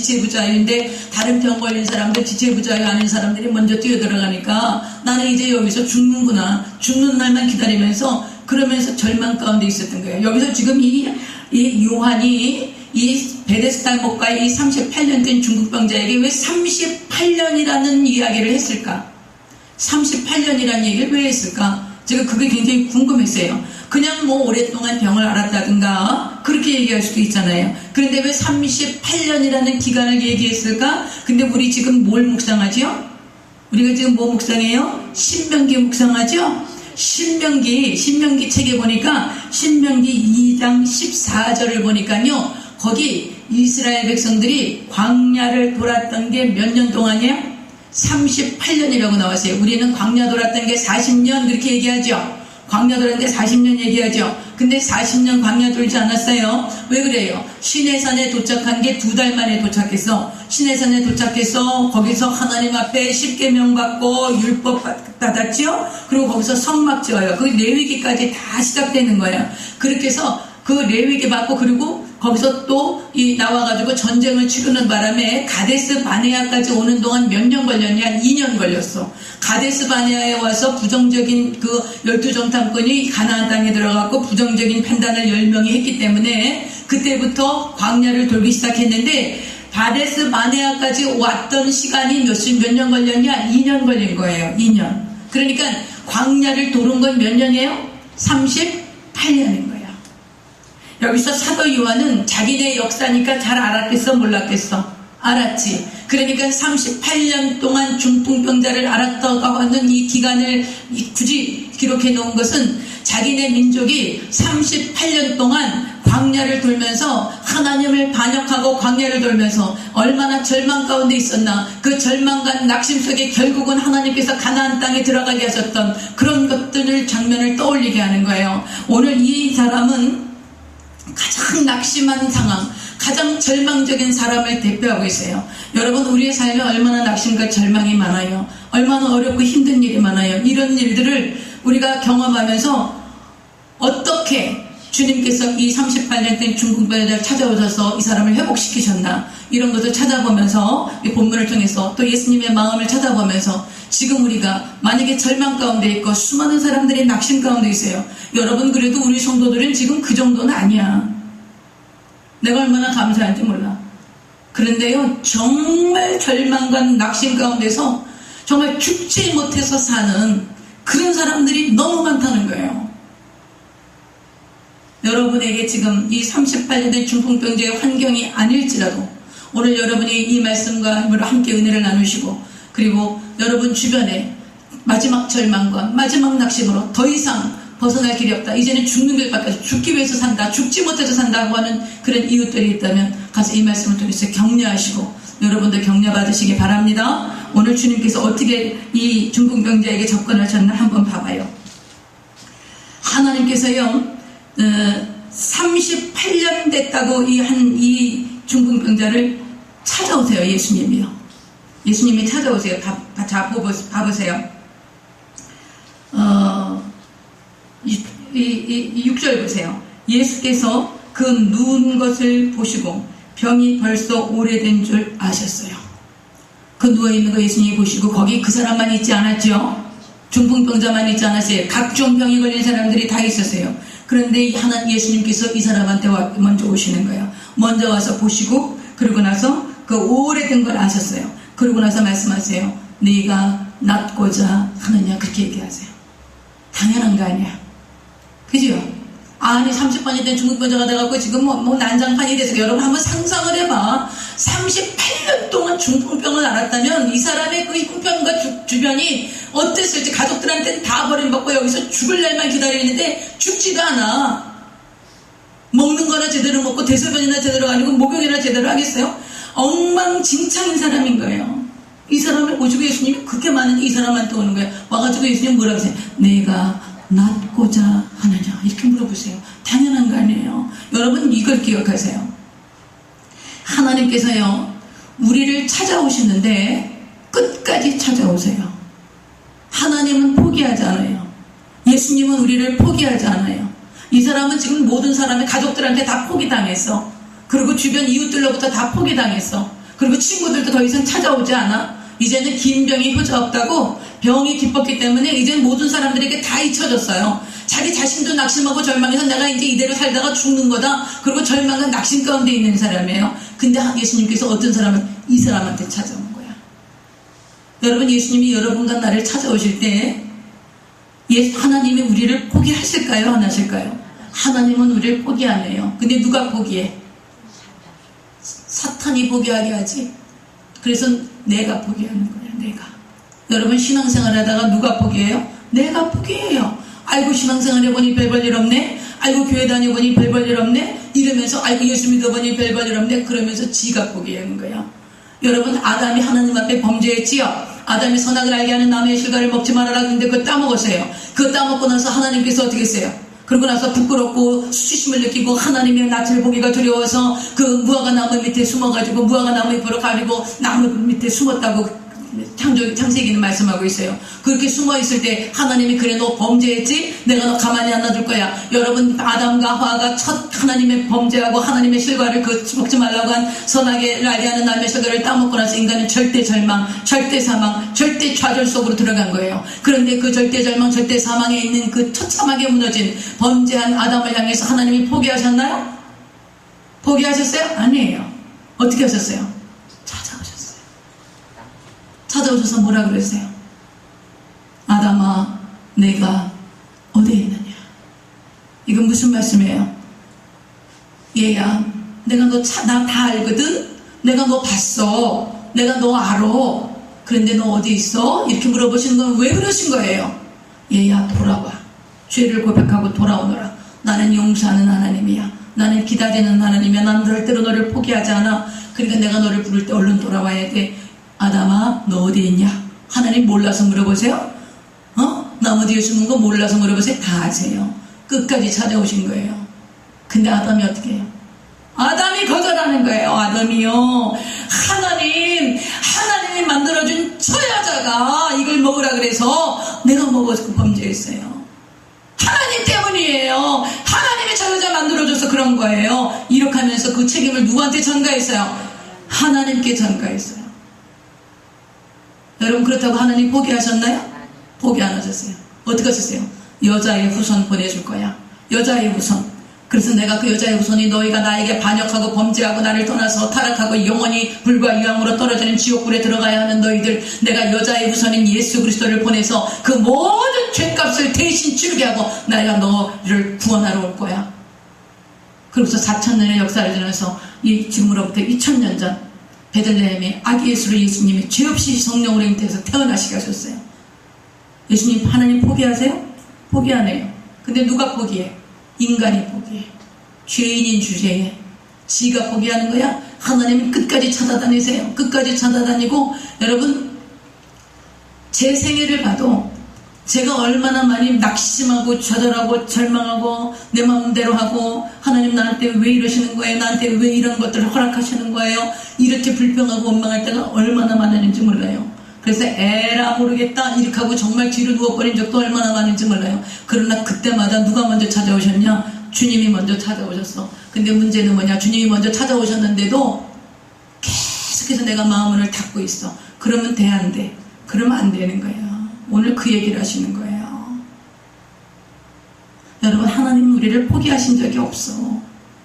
지체부자인데 다른 병 걸린 사람들 지체부자가 아닌 사람들이 먼저 뛰어들어가니까 나는 이제 여기서 죽는구나. 죽는 날만 기다리면서 그러면서 절망 가운데 있었던 거예요. 여기서 지금 이 요한이 이 베데스다 목가의 이 38년 된 중국 병자에게 왜 38년이라는 이야기를 했을까? 38년이라는 얘기를 왜 했을까? 제가 그게 굉장히 궁금했어요. 그냥 뭐 오랫동안 병을 앓았다든가 그렇게 얘기할 수도 있잖아요. 그런데 왜 38년이라는 기간을 얘기했을까? 근데 우리 지금 뭘 묵상하죠? 우리가 지금 뭐 묵상해요? 신명기 묵상하죠? 신명기 책에 보니까 신명기 2장 14절을 보니까요, 거기 이스라엘 백성들이 광야를 돌았던 게 몇 년 동안이에요? 38년이라고 나왔어요. 우리는 광야 돌았던 게 40년 그렇게 얘기하죠. 광야 돌았던 게 40년 얘기하죠. 근데 40년 광야 돌지 않았어요. 왜 그래요? 시내산에 도착한 게 2달 만에 도착했어. 시내산에 도착해서 거기서 하나님 앞에 10계명 받고 율법 받았죠. 그리고 거기서 성막 지어요. 그 레위기까지 다 시작되는 거예요. 그렇게 해서 그 레위기 받고 그리고 거기서 또 나와가지고 전쟁을 치르는 바람에 가데스 바네아까지 오는 동안 몇 년 걸렸냐? 2년 걸렸어. 가데스 바네아에 와서 부정적인 그 12정탐꾼이 가나안 땅에 들어갔고 부정적인 판단을 10명이 했기 때문에 그때부터 광야를 돌기 시작했는데 가데스 바네아까지 왔던 시간이 몇 년 걸렸냐? 2년 걸린 거예요. 2년. 그러니까 광야를 도는 건 몇 년이에요? 38년인 거예요. 여기서 사도 요한은 자기네 역사니까 잘 알았겠어? 몰랐겠어? 알았지. 그러니까 38년 동안 중풍병자를 앓았다고 하는 이 기간을 굳이 기록해 놓은 것은 자기네 민족이 38년 동안 광야를 돌면서 하나님을 반역하고 광야를 돌면서 얼마나 절망 가운데 있었나. 그 절망과 낙심 속에 결국은 하나님께서 가나안 땅에 들어가게 하셨던 그런 것들을 장면을 떠올리게 하는 거예요. 오늘 이 사람은 가장 낙심한 상황, 가장 절망적인 사람을 대표하고 있어요. 여러분, 우리의 삶에 얼마나 낙심과 절망이 많아요. 얼마나 어렵고 힘든 일이 많아요. 이런 일들을 우리가 경험하면서 어떻게 주님께서 이 38년 된 중풍병자를 찾아오셔서 이 사람을 회복시키셨나, 이런 것을 찾아보면서 이 본문을 통해서 또 예수님의 마음을 찾아보면서 지금 우리가 만약에 절망 가운데 있고 수많은 사람들이 낙심 가운데 있어요. 여러분, 그래도 우리 성도들은 지금 그 정도는 아니야. 내가 얼마나 감사한지 몰라. 그런데요, 정말 절망과 낙심 가운데서 정말 죽지 못해서 사는 그런 사람들이 너무 많다는 거예요. 여러분에게 지금 이 38년 된 중풍병자의 환경이 아닐지라도 오늘 여러분이 이 말씀과 힘으로 함께 은혜를 나누시고, 그리고 여러분 주변에 마지막 절망과 마지막 낙심으로 더 이상 벗어날 길이 없다, 이제는 죽는 길밖에 없어, 죽기 위해서 산다, 죽지 못해서 산다고 하는 그런 이웃들이 있다면 가서 이 말씀을 통해서 격려하시고 여러분들 격려받으시기 바랍니다. 오늘 주님께서 어떻게 이 중풍병자에게 접근하셨나 한번 봐봐요. 하나님께서요, 38년 됐다고 이 중풍병자를 찾아오세요. 예수님이요. 예수님이 찾아오세요. 자, 봐보세요. 6절 보세요. 예수께서 그 누운 것을 보시고 병이 벌써 오래된 줄 아셨어요. 그 누워있는 거 예수님이 보시고 거기 그 사람만 있지 않았죠? 중풍병자만 있지 않았어요. 각종 병이 걸린 사람들이 다 있었어요. 그런데 예수님께서 이 사람한테 먼저 오시는 거예요. 먼저 와서 보시고 그러고 나서 그 오래된 걸 아셨어요. 그러고 나서 말씀하세요. 네가 낫고자 하느냐, 그렇게 얘기하세요. 당연한 거 아니야. 그죠? 아니 30번이 된 중풍병자가 돼갖고 지금 뭐 난장판이 돼서, 여러분 한번 상상을 해봐. 38년 동안 중풍병을 앓았다면 이 사람의 그 형편과 주변이 어땠을지. 가족들한테는 다 버림받고 여기서 죽을 날만 기다리는데 죽지도 않아. 먹는 거나 제대로 먹고 대소변이나 제대로 아니고 목욕이나 제대로 하겠어요? 엉망진창인 사람인 거예요. 이 사람을 보시고 예수님이 그렇게 많은 이 사람한테 오는 거예요. 와가지고 예수님 뭐라고 하세요? 내가 낫고자 하느냐, 이렇게 물어보세요. 당연한 거 아니에요. 여러분 이걸 기억하세요. 하나님께서요, 우리를 찾아오시는데 끝까지 찾아오세요. 하나님은 포기하지 않아요. 예수님은 우리를 포기하지 않아요. 이 사람은 지금 모든 사람의 가족들한테 다 포기당했어. 그리고 주변 이웃들로부터 다 포기당했어. 그리고 친구들도 더 이상 찾아오지 않아. 이제는 긴 병이 효자 없다고 병이 깊었기 때문에 이제 모든 사람들에게 다 잊혀졌어요. 자기 자신도 낙심하고 절망해서 내가 이제 이대로 살다가 죽는 거다. 그리고 절망과 낙심 가운데 있는 사람이에요. 근데 예수님께서 어떤 사람은 이 사람한테 찾아온 거야. 여러분, 예수님이 여러분과 나를 찾아오실 때 하나님이 우리를 포기하실까요? 안 하실까요? 하나님은 우리를 포기 안 해요. 근데 누가 포기해? 사탄이 포기하게 하지. 그래서 내가 포기하는 거야. 내가. 여러분, 신앙생활 하다가 누가 포기해요? 내가 포기해요. 아이고, 신앙생활 해보니 별 볼 일 없네. 아이고, 교회 다녀보니 별 볼 일 없네. 이러면서 아이고, 예수 믿어보니 별 볼 일 없네. 그러면서 지가 포기하는 거야. 여러분, 아담이 하나님 앞에 범죄했지요. 아담이 선악을 알게 하는 나무의 실과를 먹지 말아라 했는데 그거 따먹었어요. 그거 따먹고 나서 하나님께서 어떻게 했어요? 그러고 나서 부끄럽고 수치심을 느끼고 하나님의 낯을 보기가 두려워서 그 무화과 나무 밑에 숨어가지고 무화과 나무 잎으로 가리고 나무 밑에 숨었다고 창세기는 말씀하고 있어요. 그렇게 숨어 있을 때 하나님이 그래 너 범죄했지? 내가 너 가만히 안 놔둘 거야. 여러분, 아담과 하와가 첫 하나님의 범죄하고 하나님의 실과를 그 먹지 말라고 한 선악을 알게 하는 나무의 실과를 따먹고 나서 인간은 절대 절망, 절대 사망, 절대 좌절 속으로 들어간 거예요. 그런데 그 절대 절망, 절대 사망에 있는 그 처참하게 무너진 범죄한 아담을 향해서 하나님이 포기하셨나요? 포기하셨어요? 아니에요. 어떻게 하셨어요? 찾아오셔서 뭐라 그랬어요? 아담아, 내가 어디에 있느냐? 이건 무슨 말씀이에요? 얘야, 내가 너 나 다 알거든? 내가 너 봤어. 내가 너 알아. 그런데 너 어디 있어? 이렇게 물어보시는 건 왜 그러신 거예요? 얘야, 돌아와. 죄를 고백하고 돌아오너라. 나는 용서하는 하나님이야. 나는 기다리는 하나님이야. 난 절대로 너를 포기하지 않아. 그러니까 내가 너를 부를 때 얼른 돌아와야 돼. 아담아, 너 어디 있냐? 하나님 몰라서 물어보세요? 나무 뒤에 숨은 거 몰라서 물어보세요? 다 아세요. 끝까지 찾아오신 거예요. 근데 아담이 어떻게 해요? 아담이 거절하는 거예요. 아담이요. 하나님이 만들어준 저 여자가 이걸 먹으라 그래서 내가 먹어서 범죄했어요. 하나님 때문이에요. 하나님이 저 여자 만들어줘서 그런 거예요. 이렇게 하면서 그 책임을 누구한테 전가했어요? 하나님께 전가했어요. 여러분, 그렇다고 하나님 포기하셨나요? 포기 안 하셨어요. 어떻게 하셨어요? 여자의 후손 보내줄 거야. 여자의 후손. 그래서 내가 그 여자의 후손이 너희가 나에게 반역하고 범죄하고 나를 떠나서 타락하고 영원히 불과 유황으로 떨어지는 지옥불에 들어가야 하는 너희들, 내가 여자의 후손인 예수 그리스도를 보내서 그 모든 죄값을 대신 치르게 하고 내가 너를 구원하러 올 거야. 그러고서 4,000년의 역사를 지나서 지금으로부터 2,000년 전 베들레헴에 아기 예수를 예수님이 죄 없이 성령으로 잉태해서 태어나시게 하셨어요. 예수님, 하나님 포기하세요? 포기 안 해요. 근데 누가 포기해? 인간이 포기해. 죄인인 주제에 지가 포기하는 거야? 하나님은 끝까지 찾아다니세요. 끝까지 찾아다니고, 여러분, 제 생애를 봐도 제가 얼마나 많이 낙심하고 좌절하고 절망하고 내 마음대로 하고, 하나님 나한테 왜 이러시는 거예요? 나한테 왜 이런 것들을 허락하시는 거예요? 이렇게 불평하고 원망할 때가 얼마나 많았는지 몰라요. 그래서 에라 모르겠다 이렇게 하고 정말 뒤로 누워버린 적도 얼마나 많은지 몰라요. 그러나 그때마다 누가 먼저 찾아오셨냐? 주님이 먼저 찾아오셨어. 근데 문제는 뭐냐? 주님이 먼저 찾아오셨는데도 계속해서 내가 마음을 닫고 있어. 그러면 돼, 안 돼? 그러면 안 되는 거예요. 오늘 그 얘기를 하시는 거예요. 여러분, 하나님은 우리를 포기하신 적이 없어.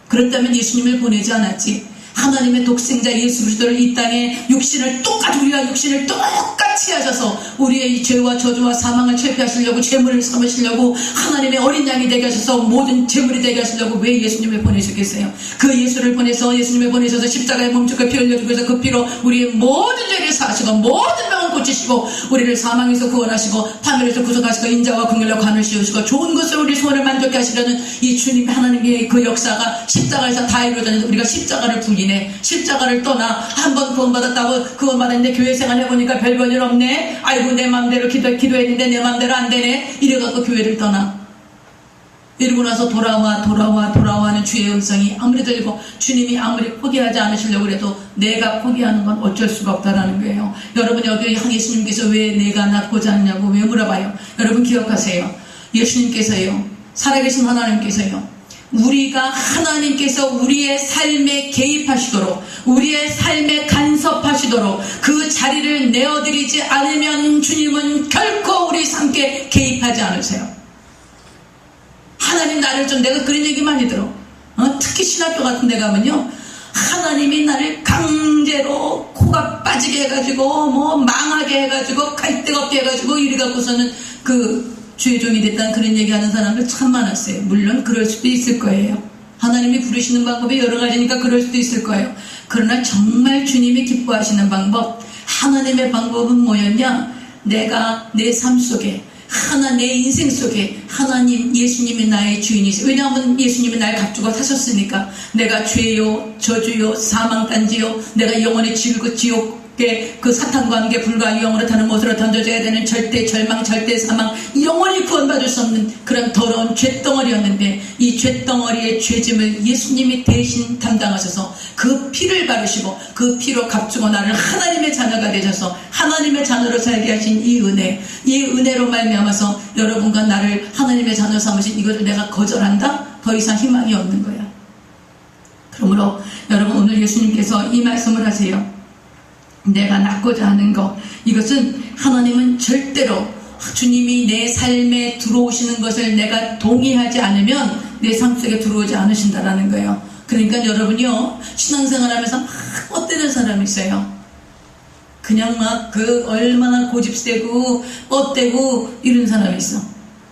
그렇다면 예수님을 보내지 않았지. 하나님의 독생자 예수 그리스도를 이 땅에 우리와 육신을 똑같이 하셔서 우리의 이 죄와 저주와 사망을 철폐하시려고, 죄물을 삼으시려고, 하나님의 어린 양이 되게 하셔서 모든 죄물이 되게 하시려고 왜 예수님을 보내셨겠어요? 그 예수님을 보내셔서 십자가에 몸죽을 피 흘려주고 해서 그 피로 우리의 모든 죄를 사하시고 모든 병을 고치시고 우리를 사망에서 구원하시고 파멸에서 구속하시고 인자와 긍휼과 관을 씌우시고 좋은 것으로 우리 소원을 만족케 하시려는 이 주님 하나님의 그 역사가 십자가에서 다 이루어졌는데 우리가 십자가를 부인해. 십자가를 떠나 한 번 구원받았다고 구원받았는데 교회 생활 해보니까 별 볼 일 없네. 아이고, 내 맘대로 기도했는데 내 맘대로 안 되네. 이래갖고 교회를 떠나. 이러고 나서 돌아와는 주의 음성이 아무리 들리고 주님이 아무리 포기하지 않으시려고 해도 내가 포기하는 건 어쩔 수가 없다라는 거예요. 여러분, 여기 예수님께서 왜 내가 낳고자 하냐고 왜 물어봐요? 여러분 기억하세요. 예수님께서요, 살아계신 하나님께서요, 우리가 하나님께서 우리의 삶에 개입하시도록, 우리의 삶에 간섭하시도록 그 자리를 내어드리지 않으면 주님은 결코 우리 삶에 개입하지 않으세요. 하나님 나를 좀, 내가 그런 얘기 많이 들어. 특히 신학교 같은 데 가면요, 하나님이 나를 강제로 코가 빠지게 해가지고 뭐 망하게 해가지고 갈 데가 없게 해가지고 이래갖고서는 그 주의 종이 됐다는 그런 얘기하는 사람들 참 많았어요. 물론 그럴 수도 있을 거예요. 하나님이 부르시는 방법이 여러 가지니까 그럴 수도 있을 거예요. 그러나 정말 주님이 기뻐하시는 방법, 하나님의 방법은 뭐였냐? 내가 내 삶 속에, 내 인생 속에 하나님, 예수님이 나의 주인이세요. 왜냐하면 예수님이 날 값주고 사셨으니까. 내가 죄요, 저주요, 사망단지요, 내가 영원히 지옥 그 사탄과 함께 불과 영으로 타는 못으로 던져져야 되는 절대 절망, 절대 사망, 영원히 구원받을 수 없는 그런 더러운 죄덩어리였는데, 이 죄덩어리의 죄짐을 예수님이 대신 담당하셔서 그 피를 바르시고 그 피로 값주고 나를 하나님의 자녀가 되셔서 하나님의 자녀로 살게 하신 이 은혜, 이 은혜로 말미암아서 여러분과 나를 하나님의 자녀 삼으신 이것을 내가 거절한다? 더 이상 희망이 없는 거야. 그러므로 여러분, 오늘 예수님께서 이 말씀을 하세요. 내가 낳고자 하는 것, 이것은 하나님은 절대로 주님이 내 삶에 들어오시는 것을 내가 동의하지 않으면 내 삶 속에 들어오지 않으신다라는 거예요. 그러니까 여러분이요, 신앙생활하면서 막 뻗대는 사람이 있어요. 그냥 막 그 얼마나 고집세고 뻗대고 이런 사람이 있어.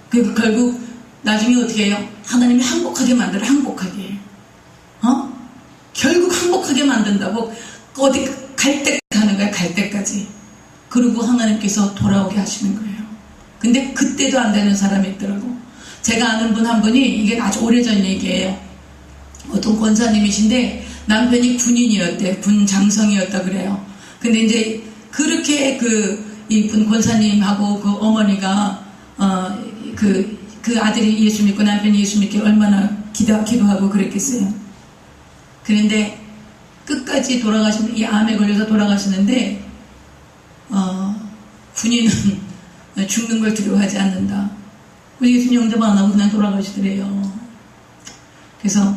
그리고 결국 나중에 어떻게 해요? 하나님이 행복하게 만들어. 행복하게. 결국 행복하게 만든다고. 어디 갈 때 가는 거야. 갈 때까지. 그리고 하나님께서 돌아오게 하시는 거예요. 근데 그때도 안 되는 사람이 있더라고. 제가 아는 분 한 분이, 이게 아주 오래전 얘기예요. 어떤 권사님이신데 남편이 군인이었대. 군 장성이었다 그래요. 근데 이제 그렇게 이분 권사님하고 그 어머니가 그 아들이 예수 믿고 남편이 예수 믿기 얼마나 기도하고 그랬겠어요. 그런데 끝까지 이 암에 걸려서 돌아가시는데, 군인은 죽는 걸 두려워하지 않는다. 예수님 영접 안 하고 그냥 돌아가시더래요. 그래서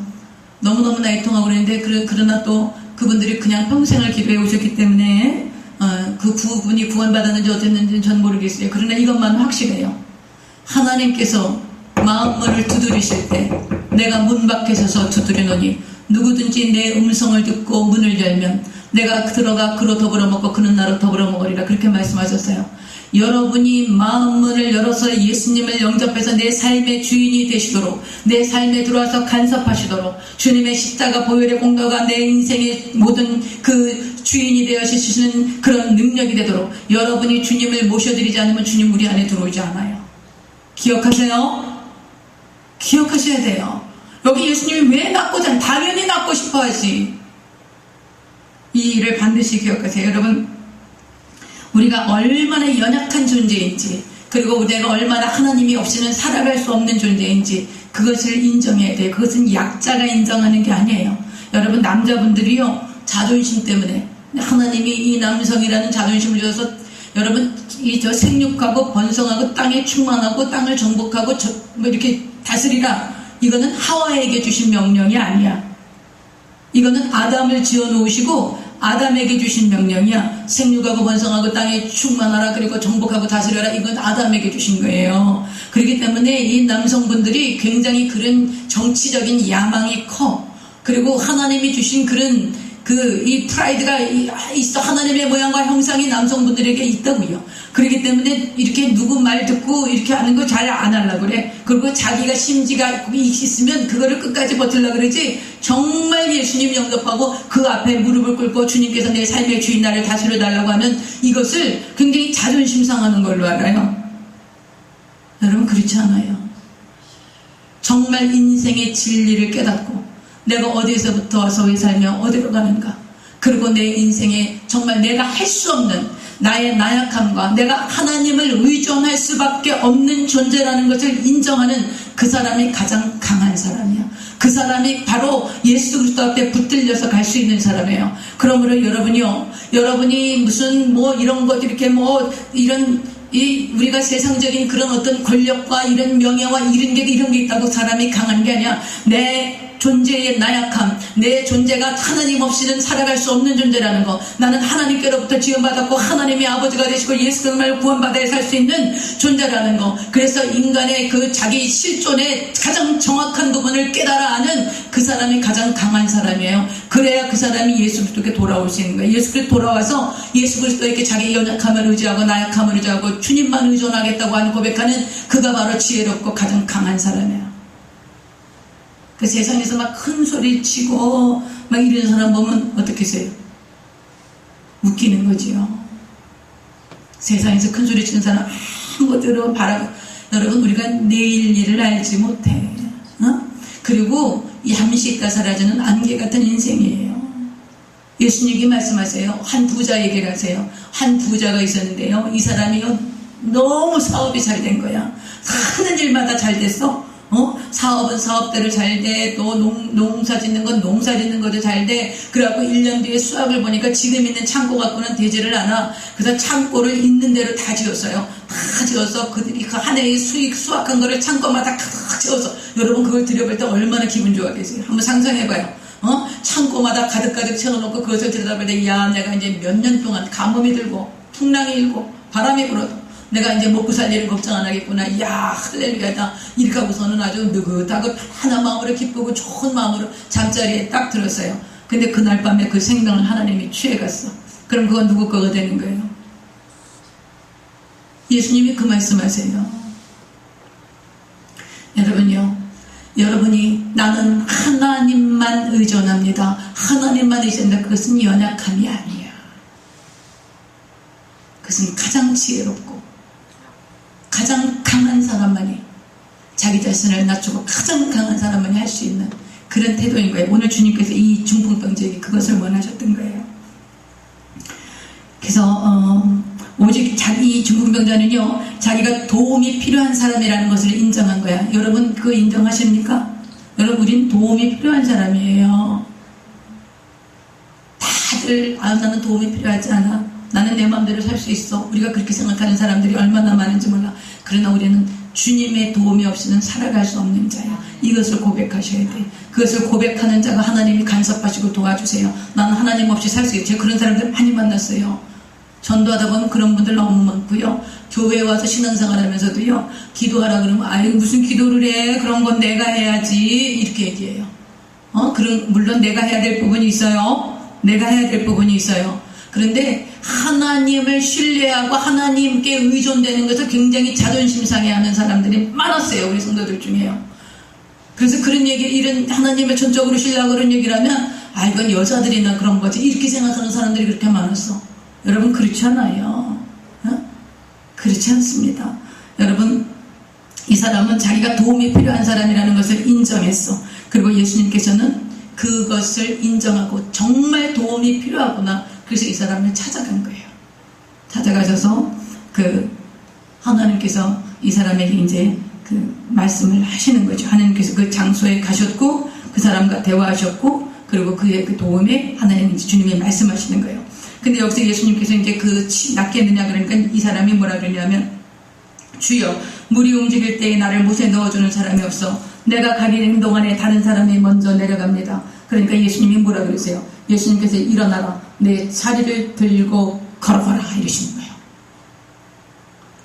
너무너무 애통하고 그랬는데, 그러나 또 그분들이 그냥 평생을 기도해 오셨기 때문에, 그 부분이 구원받았는지 어땠는지는 전 모르겠어요. 그러나 이것만 확실해요. 하나님께서 마음문을 두드리실 때, 내가 문 밖에 서서 두드리노니 누구든지 내 음성을 듣고 문을 열면 내가 들어가 그로 더불어 먹고 그는 나로 더불어 먹으리라. 그렇게 말씀하셨어요. 여러분이 마음문을 열어서 예수님을 영접해서 내 삶의 주인이 되시도록, 내 삶에 들어와서 간섭하시도록, 주님의 십자가 보혈의 공로가 내 인생의 모든 그 주인이 되어 주시는 그런 능력이 되도록 여러분이 주님을 모셔드리지 않으면 주님 우리 안에 들어오지 않아요. 기억하세요? 기억하셔야 돼요. 여기 예수님이 왜 낳고자 하는, 당연히 낳고 싶어 하지. 이 일을 반드시 기억하세요. 여러분, 우리가 얼마나 연약한 존재인지, 그리고 내가 얼마나 하나님이 없이는 살아갈 수 없는 존재인지 그것을 인정해야 돼요. 그것은 약자가 인정하는 게 아니에요. 여러분, 남자분들이요, 자존심 때문에 하나님이 이 남성이라는 자존심을 줘서 여러분 저 생육하고 번성하고 땅에 충만하고 땅을 정복하고 이렇게 다스리라. 이거는 하와에게 주신 명령이 아니야. 이거는 아담을 지어 놓으시고 아담에게 주신 명령이야. 생육하고 번성하고 땅에 충만하라, 그리고 정복하고 다스려라. 이건 아담에게 주신 거예요. 그렇기 때문에 이 남성분들이 굉장히 그런 정치적인 야망이 커. 그리고 하나님이 주신 그런 이 프라이드가 있어. 하나님의 모양과 형상이 남성분들에게 있다고요. 그렇기 때문에 이렇게 누구 말 듣고 이렇게 하는 거 잘 안 하려고 그래. 그리고 자기가 심지가 있으면 그거를 끝까지 버틸려고 그러지. 정말 예수님 영접하고 그 앞에 무릎을 꿇고 주님께서 내 삶의 주인 나를 다스려 달라고 하면 이것을 굉장히 자존심 상하는 걸로 알아요. 여러분, 그렇지 않아요. 정말 인생의 진리를 깨닫고 내가 어디서부터 와서 왜 살며 어디로 가는가, 그리고 내 인생에 정말 내가 할 수 없는 나의 나약함과 내가 하나님을 의존할 수밖에 없는 존재라는 것을 인정하는 그 사람이 가장 강한 사람이야. 그 사람이 바로 예수 그리스도 앞에 붙들려서 갈 수 있는 사람이에요. 그러므로 여러분이 무슨 이런 것 이렇게 이런 우리가 세상적인 그런 어떤 권력과 이런 명예와 이런 게 있다고 사람이 강한 게 아니야. 내 존재의 나약함, 내 존재가 하나님 없이는 살아갈 수 없는 존재라는 거. 나는 하나님께로부터 지원받았고 하나님의 아버지가 되시고 예수 그리스도를 구원받아야 살 수 있는 존재라는 거. 그래서 인간의 그 자기 실존의 가장 정확한 부분을 깨달아 아는 그 사람이 가장 강한 사람이에요. 그래야 그 사람이 예수 그리스도께 돌아올 수 있는 거예요. 예수 그리스도 돌아와서 예수 그리스도에게 자기의 연약함을 의지하고 나약함을 의지하고 주님만 의존하겠다고 하는 고백하는 그가 바로 지혜롭고 가장 강한 사람이에요. 그 세상에서 막 큰 소리 치고 막 이런 사람 보면 어떻게 해요? 웃기는 거지요. 세상에서 큰 소리 치는 사람 아무것도 바라고. 여러분, 우리가 내일 일을 알지 못해. 그리고 잠시 사라지는 안개 같은 인생이에요. 예수님이 말씀하세요. 한 부자 얘기를 하세요. 한 부자가 있었는데요. 이 사람이요, 너무 사업이 잘 된 거야. 하는 일마다 잘 됐어. 사업은 사업대로 잘 돼. 또 농사 짓는 건 농사 짓는 것도 잘 돼. 그래갖고 1년 뒤에 수확을 보니까 지금 있는 창고 갖고는 되지를 않아. 그래서 창고를 있는 대로 다 지었어요. 다 지어서 그들이 그 한 해의 수확한 거를 창고마다 다 지어서. 여러분, 그걸 들여볼 때 얼마나 기분 좋아하겠어요. 한번 상상해봐요. 창고마다 가득가득 채워놓고 그것을 들여다볼 때, 야, 내가 이제 몇 년 동안 가뭄이 들고 풍랑이 일고 바람이 불어도 내가 이제 먹고 살 일은 걱정 안 하겠구나. 이야, 할렐루야다. 이렇게 하고서는 아주 느긋하고 편한 마음으로 기쁘고 좋은 마음으로 잠자리에 딱 들었어요. 근데 그날 밤에 그 생명을 하나님이 취해갔어. 그럼 그건 누구 거가 되는 거예요? 예수님이 그 말씀하세요. 여러분요, 여러분이 나는 하나님만 의존합니다. 하나님만 의존한다. 그것은 연약함이 아니야. 그것은 가장 지혜롭고 가장 강한 사람만이, 자기 자신을 낮추고 가장 강한 사람만이 할 수 있는 그런 태도인 거예요. 오늘 주님께서 이 중풍병자에게 그것을 원하셨던 거예요. 그래서 오직 자기 중풍병자는요, 자기가 도움이 필요한 사람이라는 것을 인정한 거야. 여러분, 그거 인정하십니까? 여러분, 우린 도움이 필요한 사람이에요. 다들 나는 도움이 필요하지 않아. 나는 내 마음대로 살 수 있어. 우리가 그렇게 생각하는 사람들이 얼마나 많은지 몰라. 그러나 우리는 주님의 도움이 없이는 살아갈 수 없는 자야. 이것을 고백하셔야 돼. 그것을 고백하는 자가 하나님이 간섭하시고 도와주세요. 나는 하나님 없이 살 수 있어요. 제가 그런 사람들 많이 만났어요. 전도하다 보면 그런 분들 너무 많고요. 교회에 와서 신앙생활 하면서도요, 기도하라 그러면, 아유, 무슨 기도를 해? 그런 건 내가 해야지. 이렇게 얘기해요. 물론 내가 해야 될 부분이 있어요. 내가 해야 될 부분이 있어요. 그런데 하나님을 신뢰하고 하나님께 의존되는 것을 굉장히 자존심 상해하는 사람들이 많았어요. 우리 성도들 중에요. 그래서 그런 얘기, 이런 하나님을 전적으로 신뢰하고 그런 얘기를 하면, 아, 이건 여자들이나 그런 거지. 이렇게 생각하는 사람들이 그렇게 많았어. 여러분, 그렇지 않아요. 그렇지 않습니다. 여러분, 이 사람은 자기가 도움이 필요한 사람이라는 것을 인정했어. 그리고 예수님께서는 그것을 인정하고 정말 도움이 필요하구나. 그래서 이 사람을 찾아간 거예요. 찾아가셔서 하나님께서 이 사람에게 이제 말씀을 하시는 거죠. 하나님께서 그 장소에 가셨고 그 사람과 대화하셨고, 그리고 그의 그 도움에 하나님 주님이 말씀하시는 거예요. 근데 여기서 예수님께서 이제 낫겠느냐 그러니까 이 사람이 뭐라 그러냐면, 주여, 물이 움직일 때에 나를 못에 넣어주는 사람이 없어. 내가 가기는 동안에 다른 사람이 먼저 내려갑니다. 그러니까 예수님이 뭐라 그러세요? 예수님께서 일어나라, 내 자리를 들고 걸어가라 이러시는 거예요.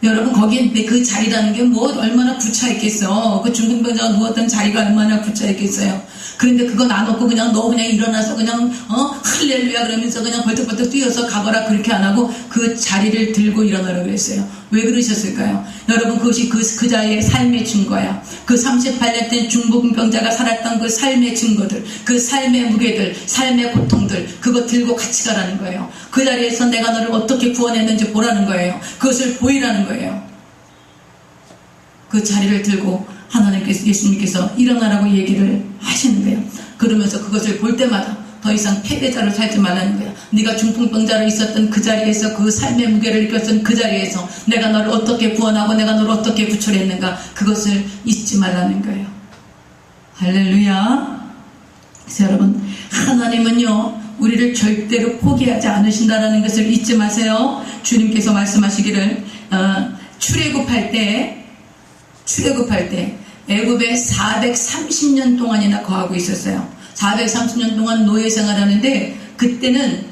여러분, 거기에 그 자리라는 게 뭐 얼마나 구차했겠어. 그 중풍병자가 누웠던 자리가 얼마나 구차했겠어요. 그런데 그건 안 없고 그냥 너 그냥 일어나서 그냥 할렐루야 그러면서 그냥 벌떡벌떡 뛰어서 가거라 그렇게 안 하고 그 자리를 들고 일어나라 그랬어요. 왜 그러셨을까요? 여러분, 그것이 그 자의 삶의 증거야. 그 38년 된 중풍병자가 살았던 그 삶의 증거들, 그 삶의 무게들, 삶의 고통들, 그거 들고 같이 가라는 거예요. 그 자리에서 내가 너를 어떻게 구원했는지 보라는 거예요. 그것을 보이라는 거예요. 그 자리를 들고 하나님께서, 예수님께서 일어나라고 얘기를 하시는 거예요. 그러면서 그것을 볼 때마다 더 이상 패배자로 살지 말라는 거예요. 네가 중풍병자로 있었던 그 자리에서, 그 삶의 무게를 느꼈던 그 자리에서 내가 너를 어떻게 구원하고 내가 너를 어떻게 구출했는가, 그것을 잊지 말라는 거예요. 할렐루야. 그래서 여러분, 하나님은요, 우리를 절대로 포기하지 않으신다는 것을 잊지 마세요. 주님께서 말씀하시기를 출애굽할 때 애굽에 430년 동안이나 거하고 있었어요. 430년 동안 노예 생활하는데, 그때는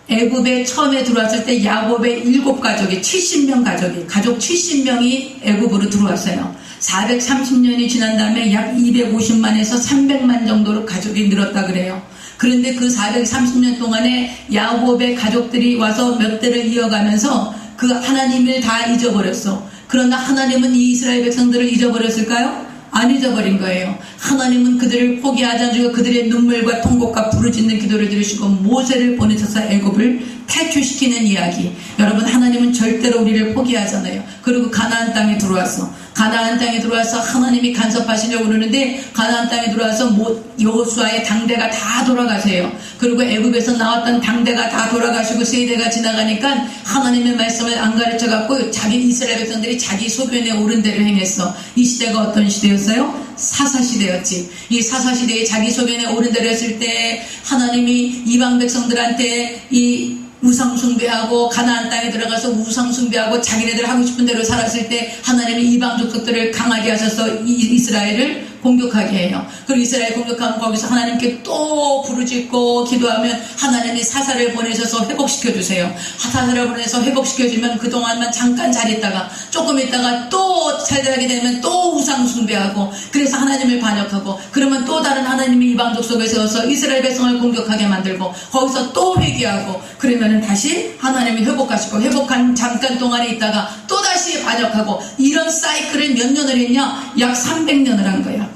애굽에 처음에 들어왔을 때 야곱의 7가족이 70명 가족 70명이 애굽으로 들어왔어요. 430년이 지난 다음에 약 250만에서 300만 정도로 가족이 늘었다 그래요. 그런데 그 430년 동안에 야곱의 가족들이 와서 몇 대를 이어가면서 그 하나님을 다 잊어버렸어. 그러나 하나님은 이 이스라엘 백성들을 잊어버렸을까요? 안 잊어버린 거예요. 하나님은 그들을 포기하지 않으시고 그들의 눈물과 통곡과 부르짖는 기도를 들으시고 모세를 보내셔서 애굽을 탈출시키는 이야기. 여러분, 하나님은 절대로 우리를 포기하잖아요. 그리고 가나안 땅에 들어왔어. 가나안 땅에 들어와서 하나님이 간섭하시려고 그러는데, 가나안 땅에 들어와서 여호수아의 당대가 다 돌아가세요. 그리고 애굽에서 나왔던 당대가 다 돌아가시고 세대가 지나가니까 하나님의 말씀을 안 가르쳐 갖고 자기 이스라엘 백성들이 자기 소변에 오른 대로 행했어. 이 시대가 어떤 시대였어요? 사사시대였지. 이 사사시대에 자기 소변에 오른 대로 했을 때 하나님이 이방 백성들한테 이 우상숭배하고 가나안 땅에 들어가서 우상숭배하고 자기네들 하고 싶은 대로 살았을 때 하나님이 이방 족속들을 강하게 하셔서 이스라엘을 공격하게 해요. 그리고 이스라엘 공격하면 거기서 하나님께 또 부르짖고 기도하면 하나님이 사사를 보내셔서 회복시켜주세요. 사사를 보내서 회복시켜주면 그동안만 잠깐 잘 있다가 조금 있다가 또 잘하게 되면 또 우상숭배하고, 그래서 하나님을 반역하고, 그러면 또 다른 하나님이 이방 족속을 세워서 이스라엘 백성을 공격하게 만들고 거기서 또 회개하고, 그러면 다시 하나님이 회복하시고, 회복한 잠깐 동안에 있다가 또다시 반역하고, 이런 사이클을 몇 년을 했냐? 약 300년을 한 거예요.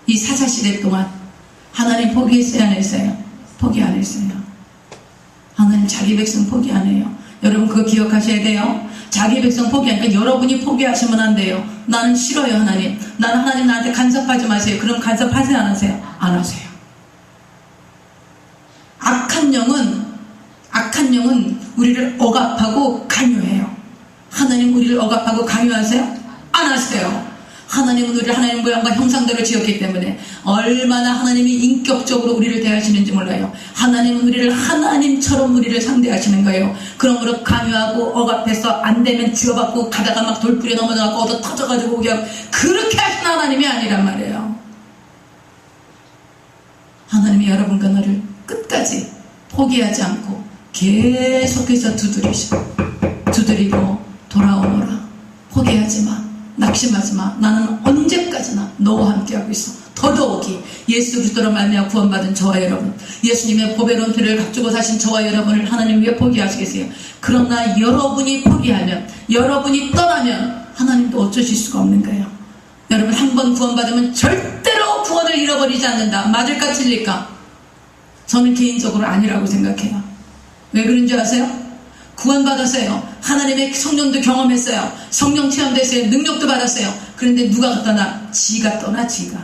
이 사사시대 동안. 하나님 포기했어요, 안 했어요? 포기 안 했어요. 하나님 자기 백성 포기 안 해요. 여러분 그거 기억하셔야 돼요. 자기 백성 포기하니까 여러분이 포기하시면 안 돼요. 나는 싫어요, 하나님. 나는 하나님 나한테 간섭하지 마세요. 그럼 간섭하세요, 안 하세요? 안 하세요. 악한 영은 우리를 억압하고 강요해요. 하나님 우리를 억압하고 강요하세요? 안 하세요. 하나님은 우리를 하나님 모양과 형상대로 지었기 때문에 얼마나 하나님이 인격적으로 우리를 대하시는지 몰라요. 하나님은 우리를 하나님처럼 우리를 상대하시는 거예요. 그러므로 강요하고 억압해서 안 되면 쥐어받고 가다가 막 돌부려 넘어져갖고 얻어 터져가지고 오게 하고, 그렇게 하신 하나님이 아니란 말이에요. 하나님이 여러분과 너를 끝까지 포기하지 않고 계속해서 두드리고 돌아오너라. 포기하지 마. 낙심하지 마. 나는 언제까지나 너와 함께하고 있어. 더더욱이 예수 그리스도로 말미암아 구원받은 저와 여러분, 예수님의 보배로운 피를 갖추고 사신 저와 여러분을 하나님 왜 포기하시겠어요? 그러나 여러분이 포기하면, 여러분이 떠나면 하나님도 어쩌실 수가 없는 거예요. 여러분 한 번 구원받으면 절대로 구원을 잃어버리지 않는다. 맞을까 틀릴까? 저는 개인적으로 아니라고 생각해요. 왜 그런 줄 아세요? 구원받았어요. 하나님의 성령도 경험했어요. 성령 체험됐어요. 능력도 받았어요. 그런데 누가 떠나? 지가 떠나, 지가.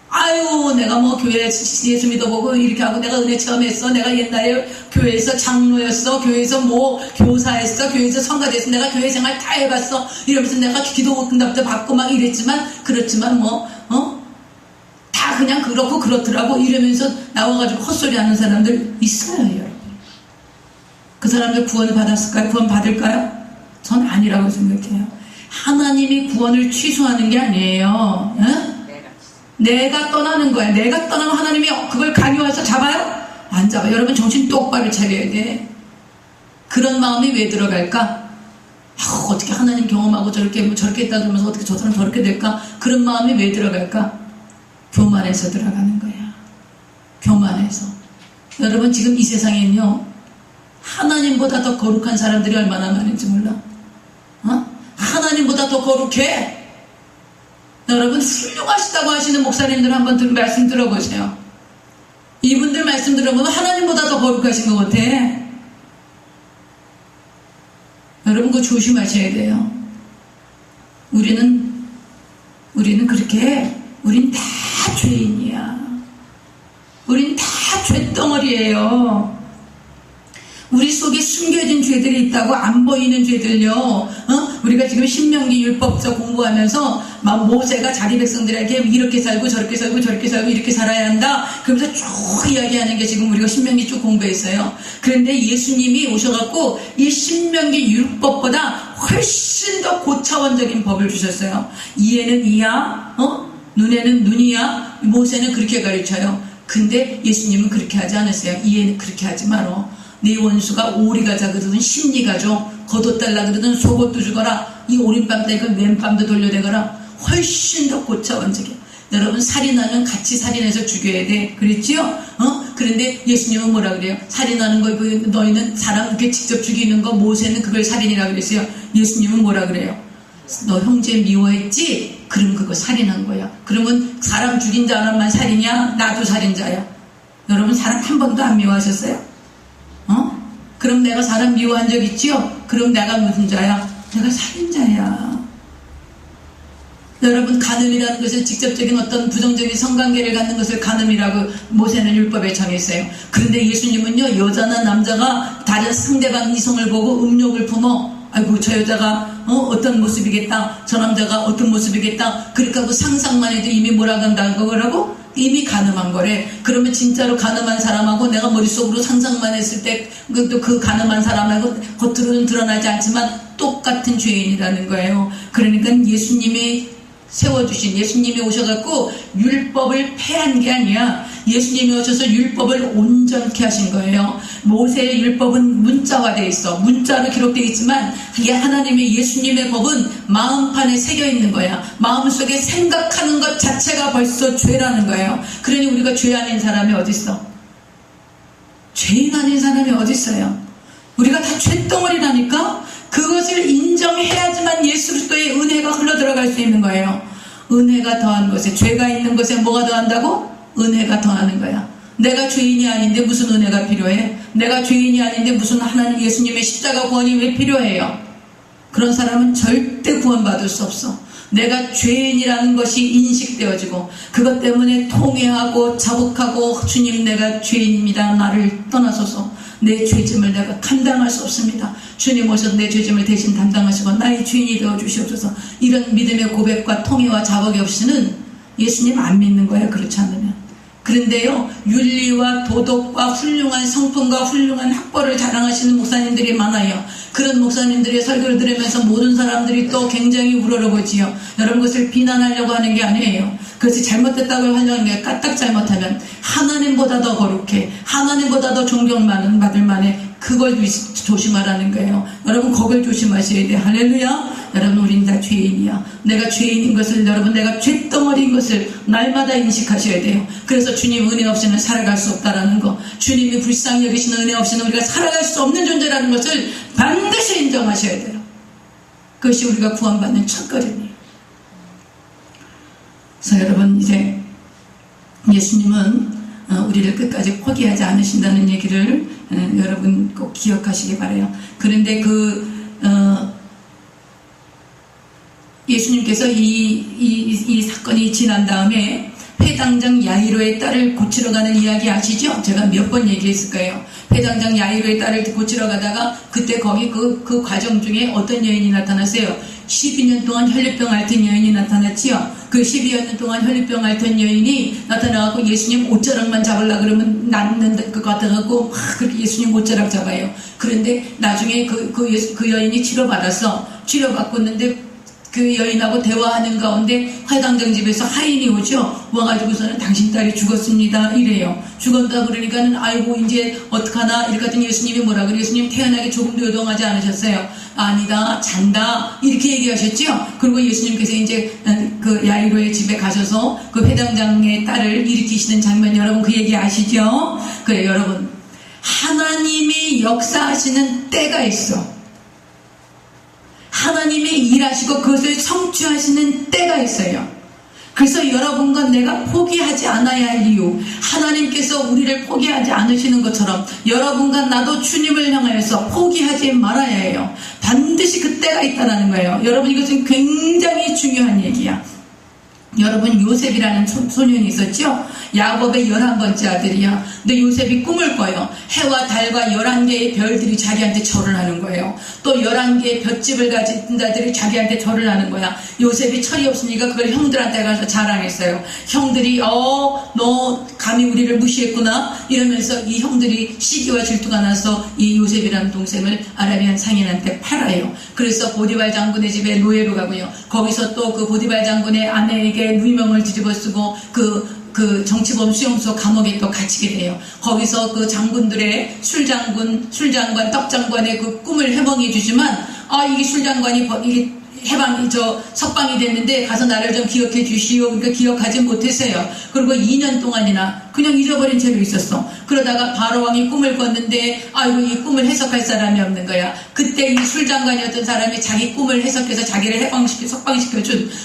아유, 내가 뭐 교회 예수 믿어보고 이렇게 하고 내가 은혜 체험했어. 내가 옛날에 교회에서 장로였어. 교회에서 뭐 교사했어. 교회에서 성가됐어. 내가 교회 생활 다 해봤어. 이러면서 내가 기도 응답도 받고 막 이랬지만, 그렇지만 다 그냥 그렇고 그렇더라고 이러면서 나와가지고 헛소리 하는 사람들 있어요, 여러분. 그 사람들 구원을 받았을까요? 구원 받을까요? 전 아니라고 생각해요. 하나님이 구원을 취소하는 게 아니에요. 내가 떠나는 거야. 내가 떠나면 하나님이 그걸 강요해서 잡아요? 안 잡아요. 여러분 정신 똑바로 차려야 돼. 그런 마음이 왜 들어갈까? 어떻게 하나님 경험하고 저렇게 했다 그러면서 어떻게 저 사람 저렇게 될까? 그런 마음이 왜 들어갈까? 교만해서 들어가는 거야. 교만해서. 여러분 지금 이 세상에는요, 하나님보다 더 거룩한 사람들이 얼마나 많은지 몰라. 하나님보다 더 거룩해. 여러분 훌륭하시다고 하시는 목사님들 한번 말씀 들어보세요. 이분들 말씀 들어보면 하나님보다 더 거룩하신 것 같아. 여러분 그거 조심하셔야 돼요. 우리는 그렇게 우린 다 죄인이야. 우린 다 죄덩어리예요. 우리 속에 숨겨진 죄들이 있다고. 안 보이는 죄들요. 우리가 지금 신명기 율법서 공부하면서 막 모세가 자기 백성들에게 이렇게 살고 저렇게 살고 저렇게 살고 이렇게 살아야 한다, 그러면서 쭉 이야기하는 게 지금 우리가 신명기 쭉 공부했어요. 그런데 예수님이 오셔갖고 이 신명기 율법보다 훨씬 더 고차원적인 법을 주셨어요. 이에는 이야, 눈에는 눈이야. 모세는 그렇게 가르쳐요. 근데 예수님은 그렇게 하지 않았어요. 이에는 그렇게 하지 말어. 네 원수가 오리가 자거든 심리가 줘. 겉옷 달라 그러든 속옷도 주거라. 이 오른밤 달고 왼밤도 돌려대거라. 훨씬 더 고차원적이야. 여러분, 살인하면 같이 살인해서 죽여야 돼. 그랬지요? 그런데 예수님은 뭐라 그래요? 살인하는 거, 너희는 사람 이렇게 직접 죽이는 거, 모세는 그걸 살인이라고 그랬어요. 예수님은 뭐라 그래요? 너 형제 미워했지? 그럼 그거 살인한 거야. 그러면 사람 죽인 사람만 살인이야? 나도 살인자야. 여러분, 사람 한 번도 안 미워하셨어요? 그럼 내가 사람 미워한 적 있지요? 그럼 내가 무슨 자야? 내가 살인자야. 여러분, 간음이라는 것을 직접적인 어떤 부정적인 성관계를 갖는 것을 간음이라고 모세는 율법에 정했어요. 그런데 예수님은요, 여자나 남자가 다른 상대방 이성을 보고 음욕을 품어, 아이고 저 여자가 어떤 모습이겠다, 저 남자가 어떤 모습이겠다, 그러니까 그 상상만 해도 이미 뭐라고 한다는 거라고? 이미 간음한 거래. 그러면 진짜로 간음한 사람하고 내가 머릿속으로 상상만 했을 때 그 간음한 사람하고 겉으로는 드러나지 않지만 똑같은 죄인이라는 거예요. 그러니까 예수님이 세워주신, 예수님이 오셔갖고 율법을 폐한 게 아니야. 예수님이 오셔서 율법을 온전케 하신 거예요. 모세의 율법은 문자화되어 있어. 문자로 기록되어 있지만 이게 하나님의 예수님의 법은 마음판에 새겨 있는 거야. 마음속에 생각하는 것 자체가 벌써 죄라는 거예요. 그러니 우리가 죄 아닌 사람이 어디 있어? 죄인 아닌 사람이 어디 있어요? 우리가 다 죄덩어리라니까? 그것을 인정해야지만 예수 그리스도의 은혜가 흘러들어갈 수 있는 거예요. 은혜가 더한 것에, 죄가 있는 것에 뭐가 더한다고? 은혜가 더하는 거야. 내가 죄인이 아닌데 무슨 은혜가 필요해? 내가 죄인이 아닌데 무슨 하나님 예수님의 십자가 구원이 왜 필요해요? 그런 사람은 절대 구원받을 수 없어. 내가 죄인이라는 것이 인식되어지고 그것 때문에 통회하고 자복하고, 주님 내가 죄인입니다. 나를 떠나소서. 내 죄짐을 내가 감당할 수 없습니다. 주님 오셔서 내 죄짐을 대신 담당하시고 나의 주인이 되어 주시옵소서. 이런 믿음의 고백과 통회와 자복이 없이는 예수님 안 믿는 거예요. 그렇지 않으면. 그런데요, 윤리와 도덕과 훌륭한 성품과 훌륭한 학벌을 자랑하시는 목사님들이 많아요. 그런 목사님들의 설교를 들으면서 모든 사람들이 또 굉장히 우러러보지요. 여러분, 그것을 비난하려고 하는 게 아니에요. 그것이 잘못됐다고 하려는 게, 까딱 잘못하면 하나님보다 더 거룩해, 하나님보다 더 존경받을 만해. 그걸 조심하라는 거예요. 여러분, 그걸 조심하셔야 돼요. 할렐루야. 여러분, 우린 다 죄인이야. 내가 죄인인 것을, 여러분, 내가 죄덩어리인 것을 날마다 인식하셔야 돼요. 그래서 주님 은혜 없이는 살아갈 수 없다라는 거, 주님이 불쌍히 여기시는 은혜 없이는 우리가 살아갈 수 없는 존재라는 것을 반드시 인정하셔야 돼요. 그것이 우리가 구원받는 첫걸음이에요. 그래서 여러분, 이제 예수님은 우리를 끝까지 포기하지 않으신다는 얘기를 여러분 꼭 기억하시기 바라요. 그런데 예수님께서 이 사건이 지난 다음에 회당장 야이로의 딸을 고치러 가는 이야기 아시죠? 제가 몇 번 얘기했을 거예요. 회당장 야이로의 딸을 고치러 가다가 그때 거기 그 과정 중에 어떤 여인이 나타났어요. 12년 동안 혈류병 앓던 여인이 나타났지요. 그 12년 동안 혈류병 앓던 여인이 나타나갖고 예수님 옷자락만 잡으려고 그러면 낫는 것 같아갖고 막 그렇게 예수님 옷자락 잡아요. 그런데 나중에 그 여인이 치료받았어. 치료받고 있는데 그 여인하고 대화하는 가운데 회당장 집에서 하인이 오죠. 와가지고서는 당신 딸이 죽었습니다 이래요. 죽었다 그러니까는 아이고 이제 어떡하나 이렇게 했더니 예수님이 뭐라 그래요? 예수님 태어나기 조금도 요동하지 않으셨어요. 아니다, 잔다 이렇게 얘기하셨죠. 그리고 예수님께서 이제 그 야이로의 집에 가셔서 그 회당장의 딸을 일으키시는 장면, 여러분 그 얘기 아시죠? 그래, 여러분, 하나님이 역사하시는 때가 있어. 하나님이 일하시고 그것을 성취하시는 때가 있어요. 그래서 여러분과 내가 포기하지 않아야 할 이유, 하나님께서 우리를 포기하지 않으시는 것처럼 여러분과 나도 주님을 향하여서 포기하지 말아야 해요. 반드시 그 때가 있다는 거예요. 여러분, 이것은 굉장히 중요한 얘기야. 여러분 요셉이라는 소년이 있었죠. 야곱의 11번째 아들이야. 근데 요셉이 꿈을 꿔요. 해와 달과 11개의 별들이 자기한테 절을 하는 거예요. 또 11개의 볏집을 가진 자들이 자기한테 절을 하는 거야. 요셉이 철이 없으니까 그걸 형들한테 가서 자랑했어요. 형들이 너 감히 우리를 무시했구나 이러면서 이 형들이 시기와 질투가 나서 이 요셉이라는 동생을 아라비안 상인한테 팔아요. 그래서 보디발 장군의 집에 노예로 가고요. 거기서 또 그 보디발 장군의 아내에게 누명을 뒤집어 쓰고 그 정치범 수용소 감옥에 또 갇히게 돼요. 거기서 그 장군들의 술장관, 떡장관의 그 꿈을 해몽해 주지만 이게 술장관이 이게 석방이 됐는데 가서 나를 좀 기억해 주시오. 그러니까 기억하지 못했어요. 그리고 2년 동안이나 그냥 잊어버린 채로 있었어. 그러다가 바로왕이 꿈을 꿨는데 이 꿈을 해석할 사람이 없는 거야. 그때 이 술장관이었던 사람이 자기 꿈을 해석해서 자기를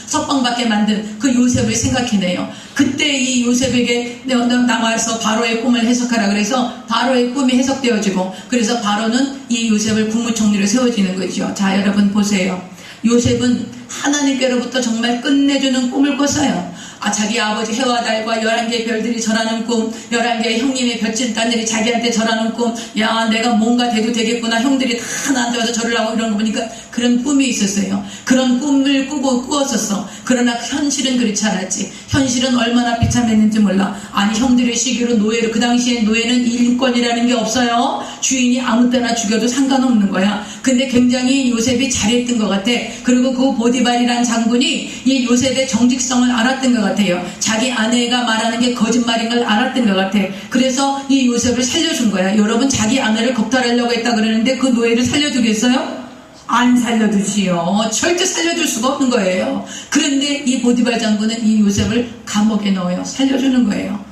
석방받게 만든 그 요셉을 생각해내요. 그때 이 요셉에게 나와서 바로의 꿈을 해석하라 그래서 바로의 꿈이 해석되어지고 그래서 바로는 이 요셉을 국무총리로 세워지는 거죠. 자, 여러분 보세요. 요셉은 하나님께로부터 정말 끝내주는 꿈을 꿨어요. 자기 아버지 해와 달과 11개의 별들이 절하는 꿈, 11개의 형님의 볏집단들이 자기한테 절하는 꿈, 야 내가 뭔가 돼도 되겠구나, 형들이 다 나한테 와서 절을 하고 이런 거 보니까 그런 꿈이 있었어요. 그런 꿈을 꾸었었어. 그러나 현실은 그렇지 않았지. 현실은 얼마나 비참했는지 몰라. 형들의 시기로 노예로, 그 당시엔 노예는 인권이라는 게 없어요. 주인이 아무 때나 죽여도 상관없는 거야. 근데 굉장히 요셉이 잘했던 것 같아. 그리고 그 보디발이라는 장군이 이 요셉의 정직성을 알았던 것 같아요. 자기 아내가 말하는 게 거짓말인 걸 알았던 것 같아. 그래서 이 요셉을 살려준 거야. 여러분 자기 아내를 겁탈하려고 했다 그러는데 그 노예를 살려두겠어요? 안 살려두지요. 절대 살려줄 수가 없는 거예요. 그런데 이 보디발 장군은 이 요셉을 감옥에 넣어요. 살려주는 거예요.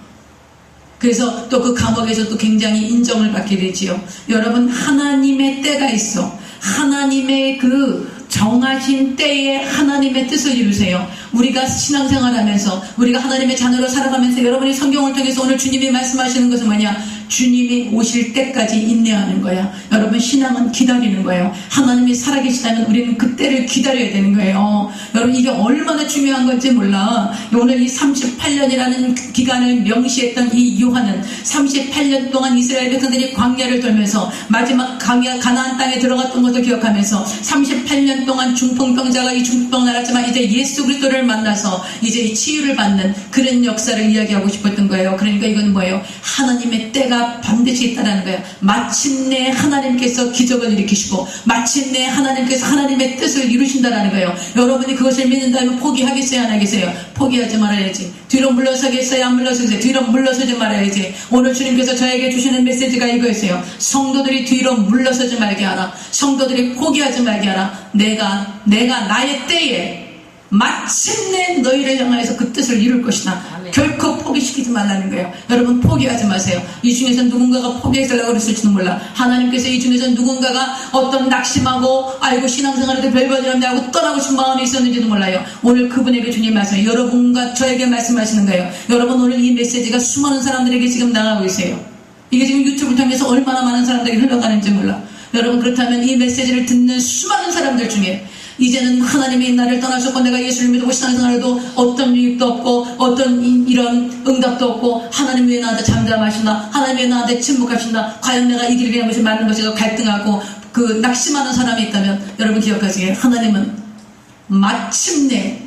그래서 또 그 감옥에서도 굉장히 인정을 받게 되지요. 여러분 하나님의 때가 있어. 하나님의 그 정하신 때에 하나님의 뜻을 이루세요. 우리가 신앙생활하면서 우리가 하나님의 자녀로 살아가면서 여러분이 성경을 통해서 오늘 주님이 말씀하시는 것은 뭐냐? 주님이 오실 때까지 인내하는 거야. 여러분 신앙은 기다리는 거예요. 하나님이 살아계시다면 우리는 그때를 기다려야 되는 거예요. 여러분 이게 얼마나 중요한 건지 몰라. 오늘 이 38년이라는 기간을 명시했던 이 요한은 38년 동안 이스라엘 백성들이 광야를 돌면서 마지막 가나안 땅에 들어갔던 것을 기억하면서 38년 동안 중풍병자가 이 중풍병을 앓았지만 이제 예수 그리스도를 만나서 이제 이 치유를 받는 그런 역사를 이야기하고 싶었던 거예요. 그러니까 이건 뭐예요? 하나님의 때가 반드시 있다는 거예요. 마침내 하나님께서 기적을 일으키시고 마침내 하나님께서 하나님의 뜻을 이루신다는 거예요. 여러분이 그것을 믿는다면 포기하겠어요? 안 하겠어요? 포기하지 말아야지. 뒤로 물러서겠어요? 안 물러서겠어요? 뒤로 물러서지 말아야지. 오늘 주님께서 저에게 주시는 메시지가 이거였어요. 성도들이 뒤로 물러서지 말게 하라. 성도들이 포기하지 말게 하라. 내가 나의 때에 마침내 너희를 향하여서 그 뜻을 이룰 것이다. 아멘. 결코 포기시키지 말라는 거예요. 여러분 포기하지 마세요. 이 중에서 누군가가 포기해달라고 그랬을지도 몰라. 하나님께서 이 중에서 누군가가 어떤 낙심하고 신앙생활에도 별벌이라며 하고 떠나고 싶은 마음이 있었는지도 몰라요. 오늘 그분에게 주님 말씀해 여러분과 저에게 말씀하시는 거예요. 여러분 오늘 이 메시지가 수많은 사람들에게 지금 나가고 있어요. 이게 지금 유튜브를 통해서 얼마나 많은 사람들에게 흘러가는지 몰라. 여러분 그렇다면 이 메시지를 듣는 수많은 사람들 중에 이제는 하나님이 나를 떠나셨고 내가 예수를 믿고 신앙생활에도 어떤 유익도 없고 어떤 이런 응답도 없고 하나님 왜 나한테 잠잠하시나, 하나님 왜 나한테 침묵하시나, 과연 내가 이 길을 가는 것이 맞는 것인가 갈등하고 그 낙심하는 사람이 있다면 여러분 기억하세요. 하나님은 마침내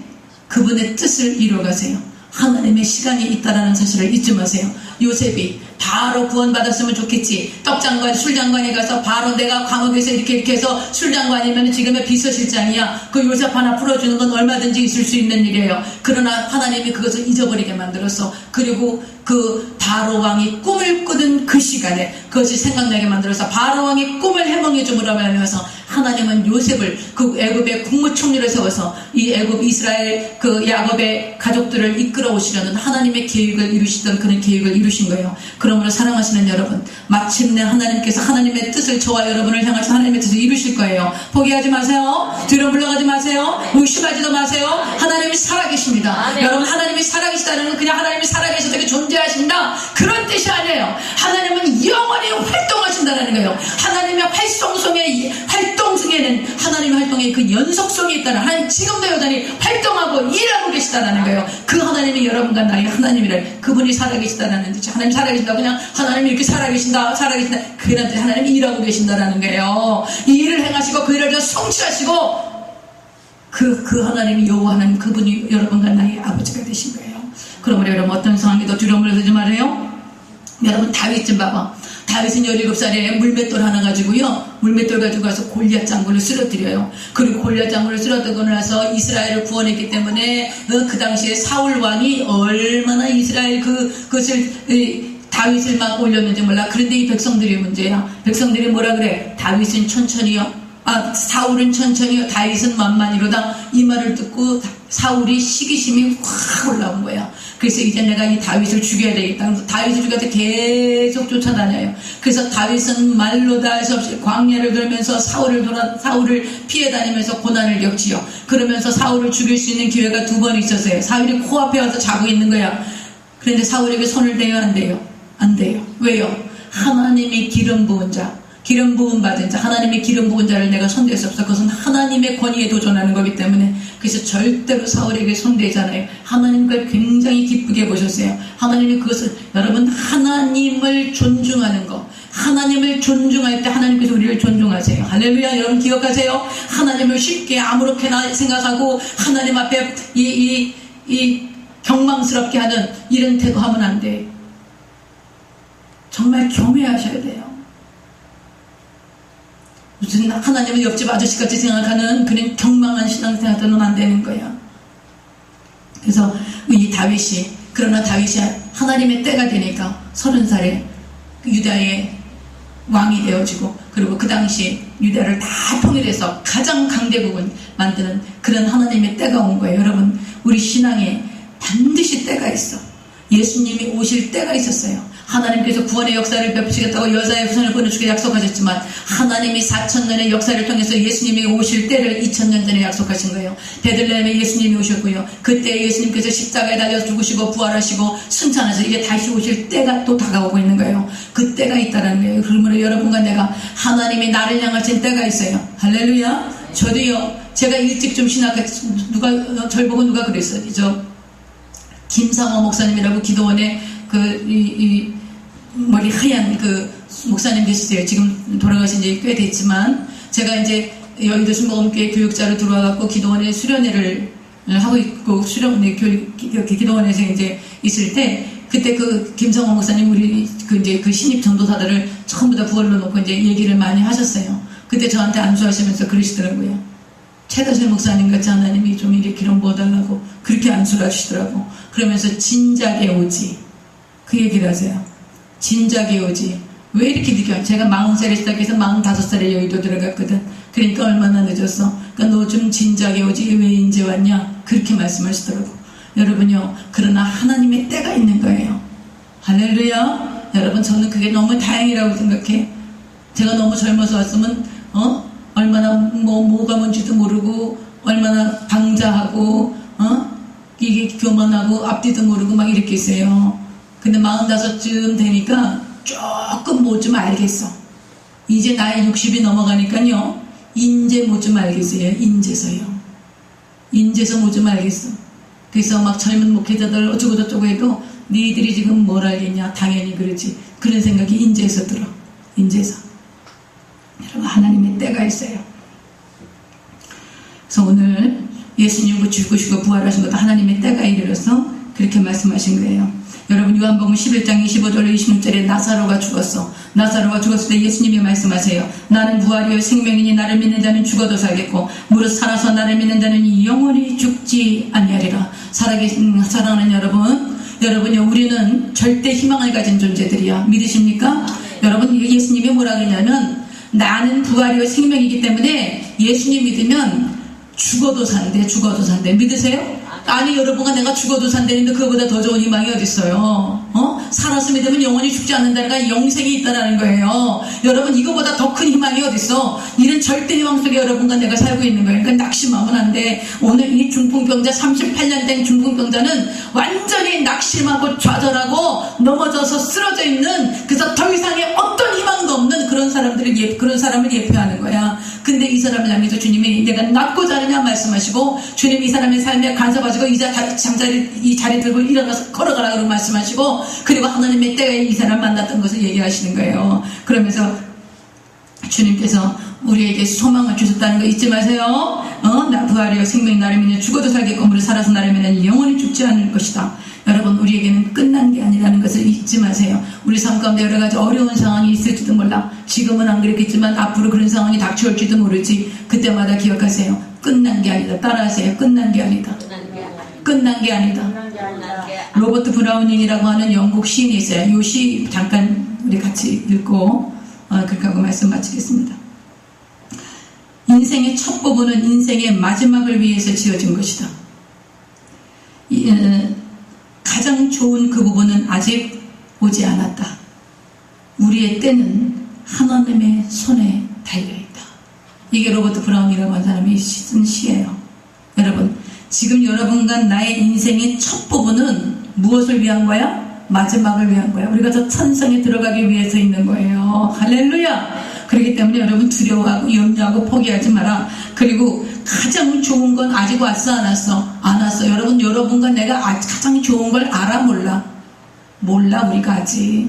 그분의 뜻을 이루어가세요. 하나님의 시간이 있다라는 사실을 잊지 마세요. 요셉이 바로 구원받았으면 좋겠지. 떡장관, 술장관에 가서 바로 내가 감옥에서 이렇게 해서 술장관이면 지금의 비서실장이야. 그 요셉 하나 풀어주는 건 얼마든지 있을 수 있는 일이에요. 그러나 하나님이 그것을 잊어버리게 만들어서 그리고 그 바로왕이 꿈을 꾸던 그 시간에 그것이 생각나게 만들어서 바로왕이 꿈을 해몽해 줌으로 하면서 하나님은 요셉을 그 애굽의 국무총리로 세워서 이 애굽 이스라엘 그 야곱의 가족들을 이끌어 오시려는 하나님의 계획을 이루시던 그런 계획을 이루신 거예요. 그러므로 사랑하시는 여러분, 마침내 하나님께서 하나님의 뜻을 저와 여러분을 향해서 하나님의 뜻을 이루실 거예요. 포기하지 마세요. 뒤로 물러가지 마세요. 의심하지도 마세요. 하나님이 살아계십니다. 여러분 하나님이 살아계시다는 건 그냥 하나님이 살아계셔서 이렇게 존재하신다 그런 뜻이 아니에요. 하나님은 영원히 활동하신다는 거예요. 하나님의 활동 중에는 하나님의 활동에 하나님의 그 연속성이 있다는, 하나님 지금도 여전히 활동하고 일하고 계시다라는 거예요. 그 하나님이 여러분과 나의 하나님이래. 그분이 살아계시다라는 뜻이, 하나님 살아계신다, 그냥 하나님이 이렇게 살아계신다 그런 뜻이, 하나님이 일하고 계신다라는 거예요. 이 일을 행하시고 그 일을 성취하시고 그 하나님이 여호와 하나님, 그분이 여러분과 나의 아버지가 되신 거예요. 그러므로 여러분 어떤 상황에도 두려움을 하지 말아요. 여러분 다윗 좀 봐봐. 다윗은 17살에 물맷돌 하나 가지고요, 물맷돌 가지고 가서 골리앗 장군을 쓰러뜨려요. 그리고 골리앗 장군을 쓰러뜨리고 나서 이스라엘을 구원했기 때문에 그 당시에 사울 왕이 얼마나 이스라엘 그것을 다윗을 막 올렸는지 몰라. 그런데 이 백성들이 문제야. 백성들이 뭐라 그래? 다윗은 천천히요, 사울은 천천히요, 다윗은 만만히로다. 이 말을 듣고 사울이 시기심이 확 올라온 거야. 그래서 이제 내가 이 다윗을 죽여야 되겠다. 그래서 다윗을 죽여야 계속 쫓아다녀요. 그래서 다윗은 말로 다 할 수 없이 광야를 돌면서 사울을 피해 다니면서 고난을 겪지요. 그러면서 사울을 죽일 수 있는 기회가 2번 있었어요. 사울이 코앞에 와서 자고 있는 거야. 그런데 사울에게 손을 대요, 안 돼요? 안 돼요. 왜요? 하나님이 기름 부은 자, 기름 부음 받은 자, 하나님의 기름 부은 자를 내가 손댈 수 없어. 그것은 하나님의 권위에 도전하는 거기 때문에. 그래서 절대로 사울에게 손대잖아요. 하나님 그걸 굉장히 기쁘게 보셨어요. 하나님이 그것을, 여러분 하나님을 존중하는 거, 하나님을 존중할 때 하나님께서 우리를 존중하세요. 할렐루야. 여러분 기억하세요. 하나님을 쉽게 아무렇게나 생각하고 하나님 앞에 이 경망스럽게 하는 이런 태도 하면 안 돼. 정말 겸해하셔야 돼요. 무슨 하나님을 옆집 아저씨같이 생각하는 그런 경망한 신앙생활은 안 되는 거야. 그래서 이 다윗이, 그러나 다윗이 하나님의 때가 되니까 30살에 유다의 왕이 되어지고, 그리고 그 당시 유다를 다 통일해서 가장 강대국을 만드는 그런 하나님의 때가 온 거예요. 여러분, 우리 신앙에 반드시 때가 있어. 예수님이 오실 때가 있었어요. 하나님께서 구원의 역사를 베푸시겠다고 여자의 후손을 보내주기로 약속하셨지만, 하나님이 4000년의 역사를 통해서 예수님이 오실 때를 2000년 전에 약속하신 거예요. 베들레헴에 예수님이 오셨고요, 그때 예수님께서 십자가에 달려 죽으시고 부활하시고 승천하셔서 이제 다시 오실 때가 또 다가오고 있는 거예요. 그 때가 있다는 거예요. 그러므로 여러분과 내가, 하나님이 나를 향하신 때가 있어요. 할렐루야. 저도요, 제가 일찍 좀 누가 절 보고 누가 그랬어요. 김상호 목사님이라고 기도원에 머리 하얀 그 목사님 계시세요. 지금 돌아가신 지 꽤 됐지만, 제가 이제 여의도 순복음교회 교육자로 들어와갖고 기도원에 수련회를 하고 있고, 기도원에서 이제 있을 때, 그때 그 김성호 목사님, 우리 그 신입 전도사들을 전부 다 부활로 놓고 이제 얘기를 많이 하셨어요. 그때 저한테 안수하시면서 그러시더라고요. 최다실 목사님 같이 하나님이 좀 이렇게 기름 부어달라고 그렇게 안수를 하시더라고. 그러면서 진작에 오지, 그 얘기를 하세요. 진작에 오지. 왜 이렇게 늦게? 제가 40살에 시작해서 45살에 여의도 들어갔거든. 그러니까 얼마나 늦었어. 그러니까 너 좀 진작에 오지 왜 이제 왔냐, 그렇게 말씀하시더라고. 여러분요, 그러나 하나님의 때가 있는 거예요. 할렐루야. 여러분, 저는 그게 너무 다행이라고 생각해. 제가 너무 젊어서 왔으면 얼마나 뭐가 뭔지도 모르고, 얼마나 방자하고 이게 교만하고 앞뒤도 모르고 막 이렇게 있어요. 근데 45쯤 되니까 조금 뭐 좀 알겠어. 이제 나이 60이 넘어가니까요, 인제 뭐 좀 알겠어요. 인제서 뭐 좀 알겠어. 그래서 막 젊은 목회자들 어쩌고저쩌고 해도 니들이 지금 뭘 알겠냐, 당연히 그렇지, 그런 생각이 인제에서 들어. 인제에서. 여러분, 하나님의 때가 있어요. 그래서 오늘 예수님 죽으시고 부활하신 것도 하나님의 때가 이르러서 그렇게 말씀하신 거예요. 여러분, 요한복음 11장 25절 26절에 나사로가 죽었어. 나사로가 죽었을 때 예수님이 말씀하세요. 나는 부활이요 생명이니 나를 믿는 자는 죽어도 살겠고 무릇 살아서 나를 믿는 자는 영원히 죽지 아니하리라. 사랑하는 여러분요, 우리는 절대 희망을 가진 존재들이야. 믿으십니까? 여러분, 예수님이 뭐라 그러냐면, 나는 부활이요 생명이기 때문에 예수님 믿으면 죽어도 산대. 믿으세요? 아니, 여러분과 내가 죽어도 산다는데 그거보다 더 좋은 희망이 어딨어요? 살아서 믿으면 영원히 죽지 않는다니까 영생이 있다라는 거예요. 여러분, 이거보다 더 큰 희망이 어딨어? 이런 절대 희망 속에 여러분과 내가 살고 있는 거예요. 그러니까 낙심하면 안 돼. 오늘 이 중풍병자, 38년 된 중풍병자는 완전히 낙심하고 좌절하고 넘어져서 쓰러져 있는, 그래서 더 이상의 어떤 희망도 없는 그런 사람을 예표하는 거야. 근데 이 사람을 향해서 주님이 내가 낫고자 하느냐 말씀하시고, 주님이 이 사람의 삶에 간섭하시고 이 자리 들고 일어나서 걸어가라 그러고 말씀하시고, 그리고 하나님의 때에 이 사람 만났던 것을 얘기하시는 거예요. 그러면서 주님께서 우리에게 소망을 주셨다는 거 잊지 마세요. 나 부활이요 생명이 나를 믿으며 죽어도 살겠고 무릇 살아서 나를 믿으면 영원히 죽지 않을 것이다. 여러분, 우리에게는 끝난 게 아니라는 것을 잊지 마세요. 우리 삶 가운데 여러 가지 어려운 상황이 있을지도 몰라. 지금은 안 그랬겠지만 앞으로 그런 상황이 닥쳐올지도 모르지. 그때마다 기억하세요. 끝난 게 아니다. 따라하세요. 끝난 게 아니다. 끝난 게 아니다. 로버트 브라우닝이라고 하는 영국 시인이 있어요. 이 시 잠깐 우리 같이 읽고 그렇게 하고 말씀 마치겠습니다. 인생의 첫 부분은 인생의 마지막을 위해서 지어진 것이다. 가장 좋은 그 부분은 아직 오지 않았다. 우리의 때는 하나님의 손에 달려있다. 이게 로버트 브라운이라고 하는 사람이 쓴 시예요. 여러분, 지금 여러분과 나의 인생의 첫 부분은 무엇을 위한 거야? 마지막을 위한 거야. 우리가 저 천성에 들어가기 위해서 있는 거예요. 할렐루야. 그렇기 때문에 여러분, 두려워하고 염려하고 포기하지 마라. 그리고 가장 좋은 건 아직 왔어 안 왔어? 안 왔어. 여러분과 내가 가장 좋은 걸 알아 몰라? 몰라. 우리가 아직.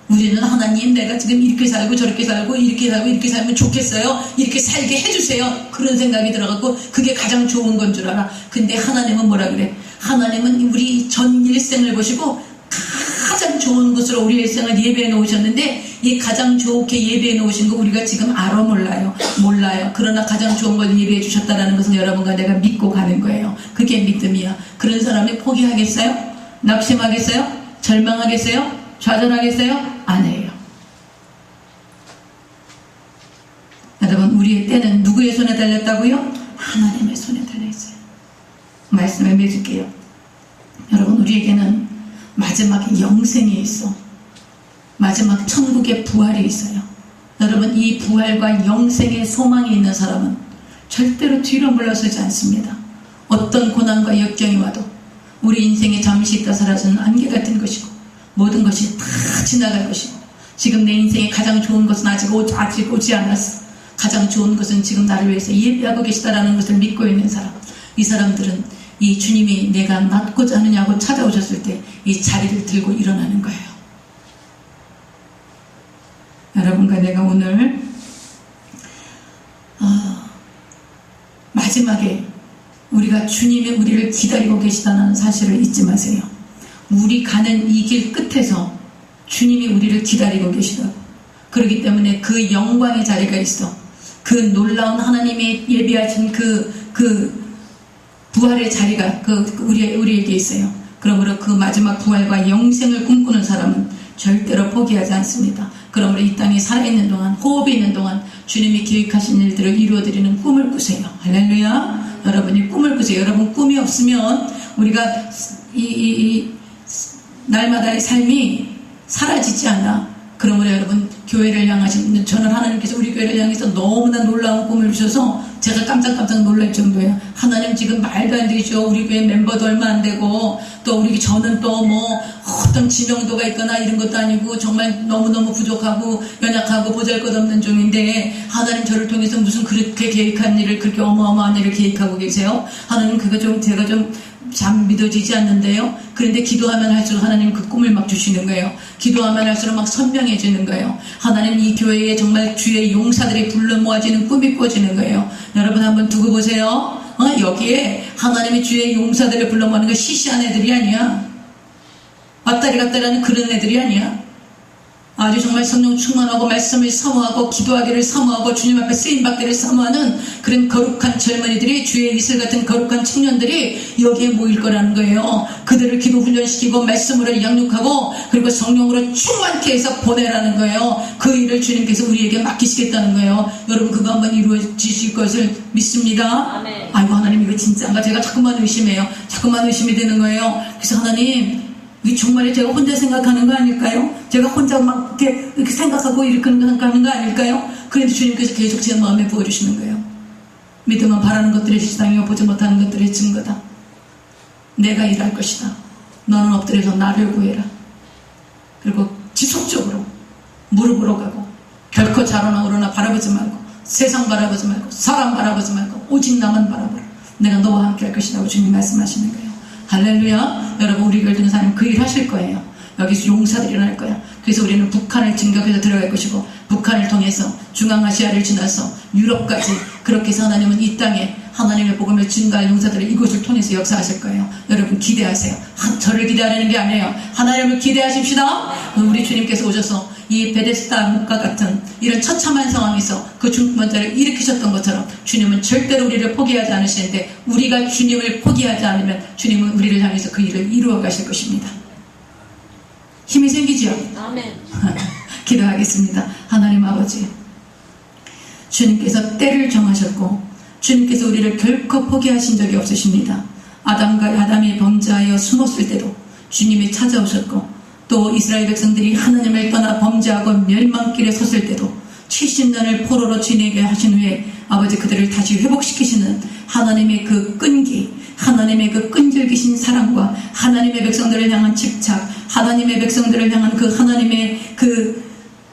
우리는 하나님, 내가 지금 이렇게 살고 저렇게 살고 이렇게 살고 이렇게 살면 좋겠어요. 이렇게 살게 해주세요. 그런 생각이 들어가고 그게 가장 좋은 건 줄 알아. 근데 하나님은 뭐라 그래? 하나님은 우리 전 일생을 보시고 가장 좋은 것으로 우리 일생을 예배해 놓으셨는데, 이 가장 좋게 예배해 놓으신 거 우리가 지금 알아 몰라요? 몰라요. 그러나 가장 좋은 걸 예배해 주셨다는 것은 여러분과 내가 믿고 가는 거예요. 그게 믿음이야. 그런 사람이 포기하겠어요? 낙심하겠어요? 절망하겠어요? 좌절하겠어요? 안 해요. 여러분, 우리의 때는 누구의 손에 달렸다고요? 하나님의 손에 달려있어요. 말씀에 맺을게요. 여러분, 우리에게는 마지막에 영생이 있어. 마지막 천국의 부활이 있어요. 여러분, 이 부활과 영생의 소망이 있는 사람은 절대로 뒤로 물러서지 않습니다. 어떤 고난과 역경이 와도 우리 인생에 잠시 있다 사라지는 안개 같은 것이고, 모든 것이 다 지나갈 것이고, 지금 내 인생에 가장 좋은 것은 아직 오지 않았어. 가장 좋은 것은 지금 나를 위해서 예배하고 계시다라는 것을 믿고 있는 사람, 이 사람들은 이 주님이 내가 낫고자 하느냐고 찾아오셨을 때 이 자리를 들고 일어나는 거예요. 여러분과 내가 오늘 마지막에 우리가 주님이 우리를 기다리고 계시다는 사실을 잊지 마세요. 우리 가는 이 길 끝에서 주님이 우리를 기다리고 계시다고. 그렇기 때문에 그 영광의 자리가 있어. 그 놀라운 하나님이 예비하신 그 부활의 자리가 우리에게 있어요. 그러므로 그 마지막 부활과 영생을 꿈꾸는 사람은 절대로 포기하지 않습니다. 그러므로 이 땅에 살아있는 동안, 호흡이 있는 동안 주님이 계획하신 일들을 이루어드리는 꿈을 꾸세요. 할렐루야. 여러분이 꿈을 꾸세요. 여러분, 꿈이 없으면 우리가 이 날마다의 삶이 사라지지 않아. 그러므로 여러분, 교회를 향하신, 저는 하나님께서 우리 교회를 향해서 너무나 놀라운 꿈을 주셔서 제가 깜짝깜짝 놀랄 정도예요. 하나님, 지금 말도 안 되죠. 우리 교회 멤버도 얼마 안 되고, 또 저는 또 어떤 지명도가 있거나 이런 것도 아니고, 정말 너무너무 부족하고 연약하고 보잘것없는 종인데, 하나님 저를 통해서 무슨 그렇게 계획한 일을, 그렇게 어마어마한 일을 계획하고 계세요? 하나님, 제가 참 믿어지지 않는데요. 그런데 기도하면 할수록 하나님 그 꿈을 막 주시는 거예요. 기도하면 할수록 막 선명해지는 거예요. 하나님, 이 교회에 정말 주의 용사들이 불러 모아지는 꿈이 꿔지는 거예요. 여러분, 한번 두고 보세요. 여기에 하나님의 주의 용사들을 불러 모아는 거 시시한 애들이 아니야. 왔다리 갔다리 하는 그런 애들이 아니야. 아주 정말 성령 충만하고 말씀을 사모하고 기도하기를 사모하고 주님 앞에 쓰임받기를 사모하는 그런 거룩한 젊은이들이, 주의 이슬 같은 거룩한 청년들이 여기에 모일 거라는 거예요. 그들을 기도 훈련시키고 말씀으로 양육하고 그리고 성령으로 충만케 해서 보내라는 거예요. 그 일을 주님께서 우리에게 맡기시겠다는 거예요. 여러분, 그거 한번 이루어지실 것을 믿습니다. 아멘. 아이고, 하나님, 이거 진짜인가? 제가 자꾸만 의심해요. 자꾸만 의심이 되는 거예요. 그래서 하나님, 이게 정말 제가 혼자 생각하는 거 아닐까요? 제가 혼자 막 이렇게 생각하고 이렇게 하는 거 아닐까요? 그런데 주님께서 계속 제 마음에 부어주시는 거예요. 믿으면 바라는 것들의 실상이요 보지 못하는 것들의 증거다. 내가 일할 것이다. 너는 엎드려서 나를 구해라. 그리고 지속적으로 무릎으로 가고 결코 좌로나 우로나 바라보지 말고 세상 바라보지 말고 사람 바라보지 말고 오직 나만 바라보라. 내가 너와 함께 할 것이라고 주님 말씀하시는 거예요. 할렐루야. 여러분, 우리 교회 등사님 그 일 하실 거예요. 여기서 용사들이 일어날 거야. 그래서 우리는 북한을 진격해서 들어갈 것이고, 북한을 통해서 중앙아시아를 지나서 유럽까지, 그렇게 해서 하나님은 이 땅에 하나님의 복음을 증가할 용사들을 이곳을 통해서 역사하실 거예요. 여러분 기대하세요. 저를 기대하려는 게 아니에요. 하나님을 기대하십시다. 우리 주님께서 오셔서 이 베데스다 목과 같은 이런 처참한 상황에서 그 중풍환자를 일으키셨던 것처럼 주님은 절대로 우리를 포기하지 않으시는데, 우리가 주님을 포기하지 않으면 주님은 우리를 향해서 그 일을 이루어 가실 것입니다. 힘이 생기죠? 아멘. 기도하겠습니다. 하나님 아버지, 주님께서 때를 정하셨고 주님께서 우리를 결코 포기하신 적이 없으십니다. 아담이 범죄하여 숨었을 때도 주님이 찾아오셨고, 또 이스라엘 백성들이 하나님을 떠나 범죄하고 멸망길에 섰을 때도 70년을 포로로 지내게 하신 후에 아버지 그들을 다시 회복시키시는 하나님의 그 끈기, 하나님의 그 끈질기신 사랑과 하나님의 백성들을 향한 집착, 하나님의 백성들을 향한 그 하나님의 그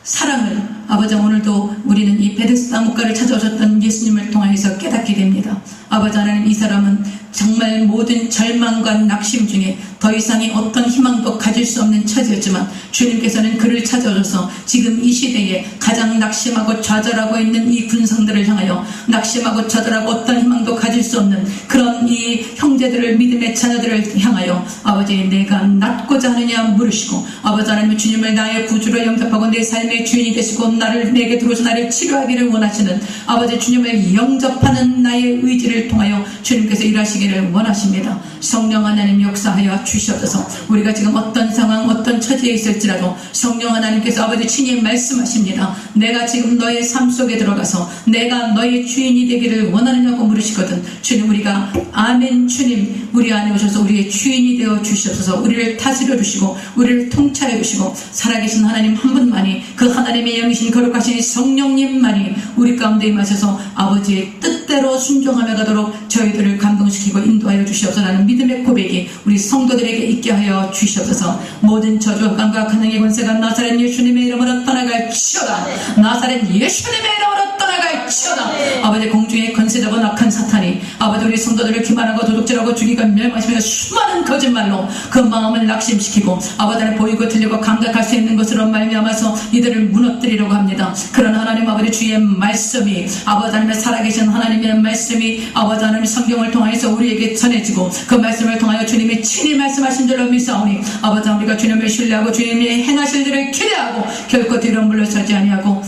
사랑을 아버지 오늘도 우리는 이 베데스다 목가를 찾아오셨던 예수님을 통해서 깨닫게 됩니다. 아버지 하나님, 이 사람은 정말 모든 절망과 낙심 중에 더 이상의 어떤 희망도 가질 수 없는 처지였지만 주님께서는 그를 찾아오셔서 지금 이 시대에 가장 낙심하고 좌절하고 있는 이 군성들을 향하여, 낙심하고 좌절하고 어떤 희망도 가질 수 없는 그런 이 형제들을, 믿음의 자녀들을 향하여 아버지 내가 낫고자 하느냐 물으시고, 아버지 하나님 주님을 나의 구주로 영접하고 내 삶의 주인이 되시고 나를 내게 들어오셔서 나를 치료하기를 원하시는 아버지 주님을 영접하는 나의 의지를 통하여 주님께서 일하시기를 원하십니다. 성령 하나님 역사하여 주시옵소서. 우리가 지금 어떤 상황, 어떤 처지에 있을지라도 성령 하나님께서 아버지 친히 말씀하십니다. 내가 지금 너의 삶 속에 들어가서 내가 너의 주인이 되기를 원하느냐고 물으시거든. 주님, 우리가 아멘, 주님 우리 안에 오셔서 우리의 주인이 되어 주시옵소서. 우리를 다스려 주시고 우리를 통찰해 주시고, 살아계신 하나님 한 분만이, 그 하나님의 영이신 거룩하신 성령님만이 우리 가운데 임하셔서 아버지의 뜻대로 순종하며 가도록 저희들을 감동시키고 인도하여 주시옵소서라는 믿음의 고백이 우리 성도들에게 있게 하여 주시옵소서. 모든 저주, 강과 가능의 권세가 나사렛 예수님의 이름으로 떠나갈지어다. 나사렛 예수님의 이름으로 떠나갈지어다. 아버지, 공중의 권세자고 악한 사탄이 아버지 우리 성도들을 기만하고 도둑질하고 죽이고 멸망시키며 수많은 거짓말로 그 마음을 낙심시키고 아버지 안에 보이고 들리고 감각할 수 있는 것으로 말미암아서 이들을 무너뜨리려고 합니다. 그런 하나님 아버지 주의 말씀이, 아버지 하나님의 살아계신 하나님의 말씀이 아버지 하나님 성경을 통하여서 우리에게 전해지고, 그 말씀을 통하여 주님이 친히 말씀하신 줄로 믿사오니 아버지 우리가 주님을 신뢰하고 주님이 행하실 일을 기대하고 결코 뒤로 물러서지 아니하고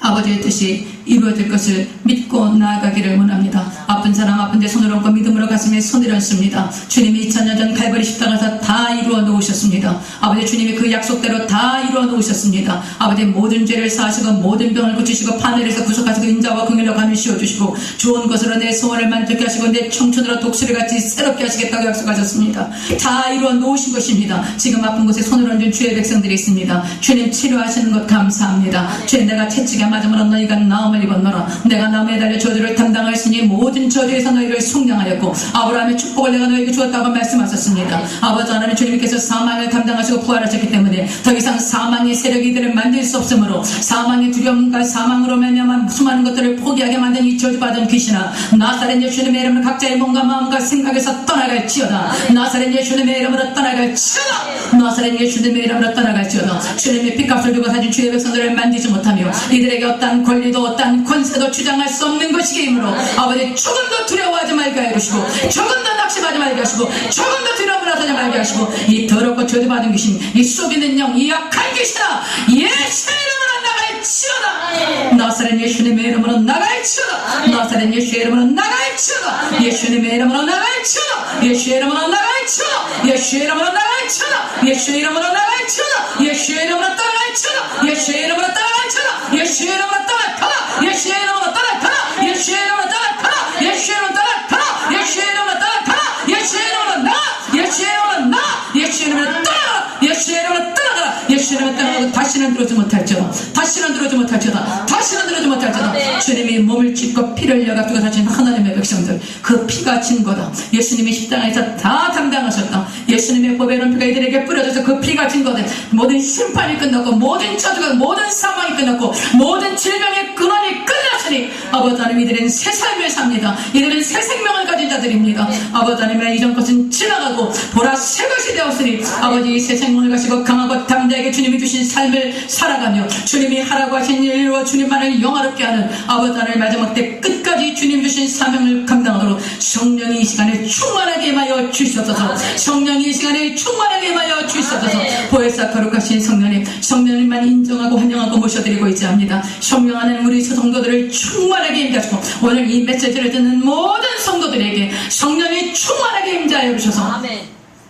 아버지의 뜻이 이루어질 것을 믿고 나아가기를 원합니다. 아픈 사람 아픈데 손을 얹고 믿음으로 가슴에 손을 얹습니다. 주님이 2000년 전 갈보리 십자가에서 다 이루어 놓으셨습니다. 아버지 주님이 그 약속대로 다 이루어 놓으셨습니다. 아버지 모든 죄를 사하시고 모든 병을 고치시고 파멸에서 구속하시고 인자와 긍휼로 감히 씌워주시고 좋은 것으로 내 소원을 만족케 하시고 내 청춘으로 독수리같이 새롭게 하시겠다고 약속하셨습니다. 다 이루어 놓으신 것입니다. 지금 아픈 곳에 손을 얹은 주의 백성들이 있습니다. 주님 치료하시는 것 감사합니다. 주님, 내가 채찍에 맞음으로 너희가 나음을 입었노라. 내가 나무에 달려 저주를 담당하였으니 모든 저주에서 너희를 속량하였고 아브라함의 축복을 내가 너희에게 주었다고 말씀하셨습니다. 아버지 하나님, 주님께서 사망을 담당하시고 부활하셨기 때문에 더 이상 사망의 세력이 이들을 만들 수 없으므로 사망의 두려움과 사망으로 말미암아 수많은 것들을 포기하게 만든 이 저주받은 귀신아, 나사렛 예수님의 이름으로 각자의 몸과 마음과 생각에서 떠나갈지어다. 나사렛 예수님의 이름으로 떠나갈지어다. 나사렛 예수님의 이름으로 떠나갈지어다. 주님의 핏값을 주고 사신 주의 백성들을 만지지 못하며 이들에게 어떠한 권리도 어떠한 권세도 주장할 수 없는 것이기이므로 아버지 조금도 두려워하지 말게 해주시고, 조금도 낙심하지 말게 하시고, 조금도 뒤로 물러서지 말게 하시고, 이 더럽고 저주받은 귀신, 이 속이는 영, 이 약한 귀신아, 예수의 이름으로 나갈지어다. 나사렛 예수님의 이름으로 나갈지어다. 나사렛 예수의 이름으로 나갈지어다. 예수님의 이름으로 나갈지어다. 예수의 이름으로 나갈지어다. 예수의 이름으로 나갈지어다. 예수의 이름으로 나갈지어다. 예수의 이름으로 떠나갈지어다. 예수의 이름으로 떠나갈지어다. 예수의 이름으로 떠나가라. 예수의 이름으로 떠나가라. 예수의 이름으로 떠나가라. 예수의 이름으로 떠나가라. 예수의 이름으로 떠나가라. 예수의 이름으로 나. 예수의 이름으로 나. 예수의 이름으로 떠나가라. 예수의 이름으로 떠나가라. 예수의 이름으로 떠나가고 다시는 들어오지 못할지어다. 다시는 들어오지 못할지어다. 다시는 들어오지 못할지어다. 주님이 몸을 찢고 피를 흘려 갚고 사신 하나님의 백성들, 그 피가 진 거다. 예수님이 십자가에서 다 담당하셨다. 예수님의 보배로운 피가 이들에게 뿌려져서 그 피가 진 거다. 모든 심판이 끝났고 모든 저주가, 모든 사망이 끝났고 모든 질병의 근원이 끝났어요. 아버지 하나님, 이들은 새 삶을 삽니다. 이들은 새 생명을 가진 자들입니다. 아버지 하나님, 이전 것은 지나가고 보라 새 것이 되었으니 아버지 새 생명을 가지고 강하고 담대하게 주님이 주신 삶을 살아가며 주님이 하라고 하신 일과 주님만을 영화롭게 하는 아버지 하나님, 마지막 때 끝까지 주님 주신 사명을 감당하도록 성령이 이 시간에 충만하게 임하여 주시옵소서. 성령이 이 시간에 충만하게 임하여 주시옵소서. 보혜사 거룩하신 성령님, 성령님만 인정하고 환영하고 모셔드리고 있지합니다. 성령하는 우리 성도들을 충만하게 임하시고 오늘 이 메시지를 듣는 모든 성도들에게 성령이 충만하게 임하여 주셔서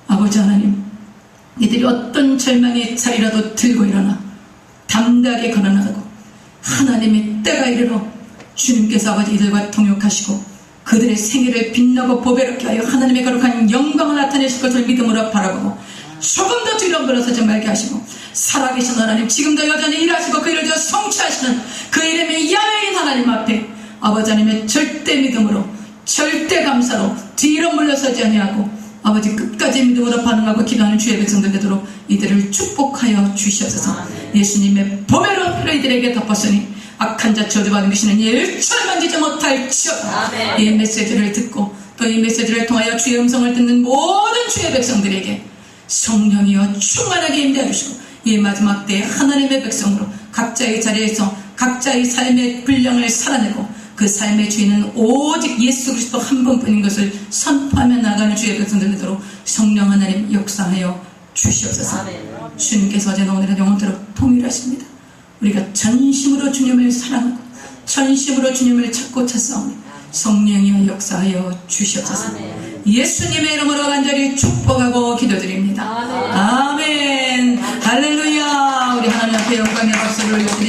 아버지 하나님, 이들이 어떤 절망의 자리라도 들고 일어나 담대하게 걸어나가고 하나님의 때가 이르러 주님께서 아버지 이들과 동역하시고 그들의 생애를 빛나고 보배롭게 하여 하나님의 거룩한 영광을 나타내실 것을 믿음으로 바라보고 조금 더 뒤로 물러서지 말게 하시고 살아계신 하나님, 지금도 여전히 일하시고 그 일을 성취하시는 그 이름의 야훼인 하나님 앞에 아버지 하나님의 절대 믿음으로 절대 감사로 뒤로 물러서지 아니하고 아버지 끝까지 믿음으로 반응하고 기도하는 주의 백성들 되도록 이들을 축복하여 주시옵소서. 예수님의 보배로운 피로 이들에게 덮었으니 악한 자 저주받은 귀신은 일절 만지지 못할지어다. 이 메시지를 듣고 또 이 메시지를 통하여 주의 음성을 듣는 모든 주의 백성들에게 성령이여 충만하게 임대해 주시고 이 마지막 때에 하나님의 백성으로 각자의 자리에서 각자의 삶의 분량을 살아내고 그 삶의 주인은 오직 예수 그리스도 한 분뿐인 것을 선포하며 나가는 주의 백성들 되도록 성령 하나님 역사하여 주시옵소서. 주님께서 어제나 오늘은 영원토록 통일하십니다. 우리가 전심으로 주님을 사랑하고 전심으로 주님을 찾고 찾사오니 성령이여 역사하여 주시옵소서. 예수님의 이름으로 간절히 축복하고 기도드립니다. 아멘. 할렐루야. 우리 하나님 앞에 영광의 박수를 드립니다.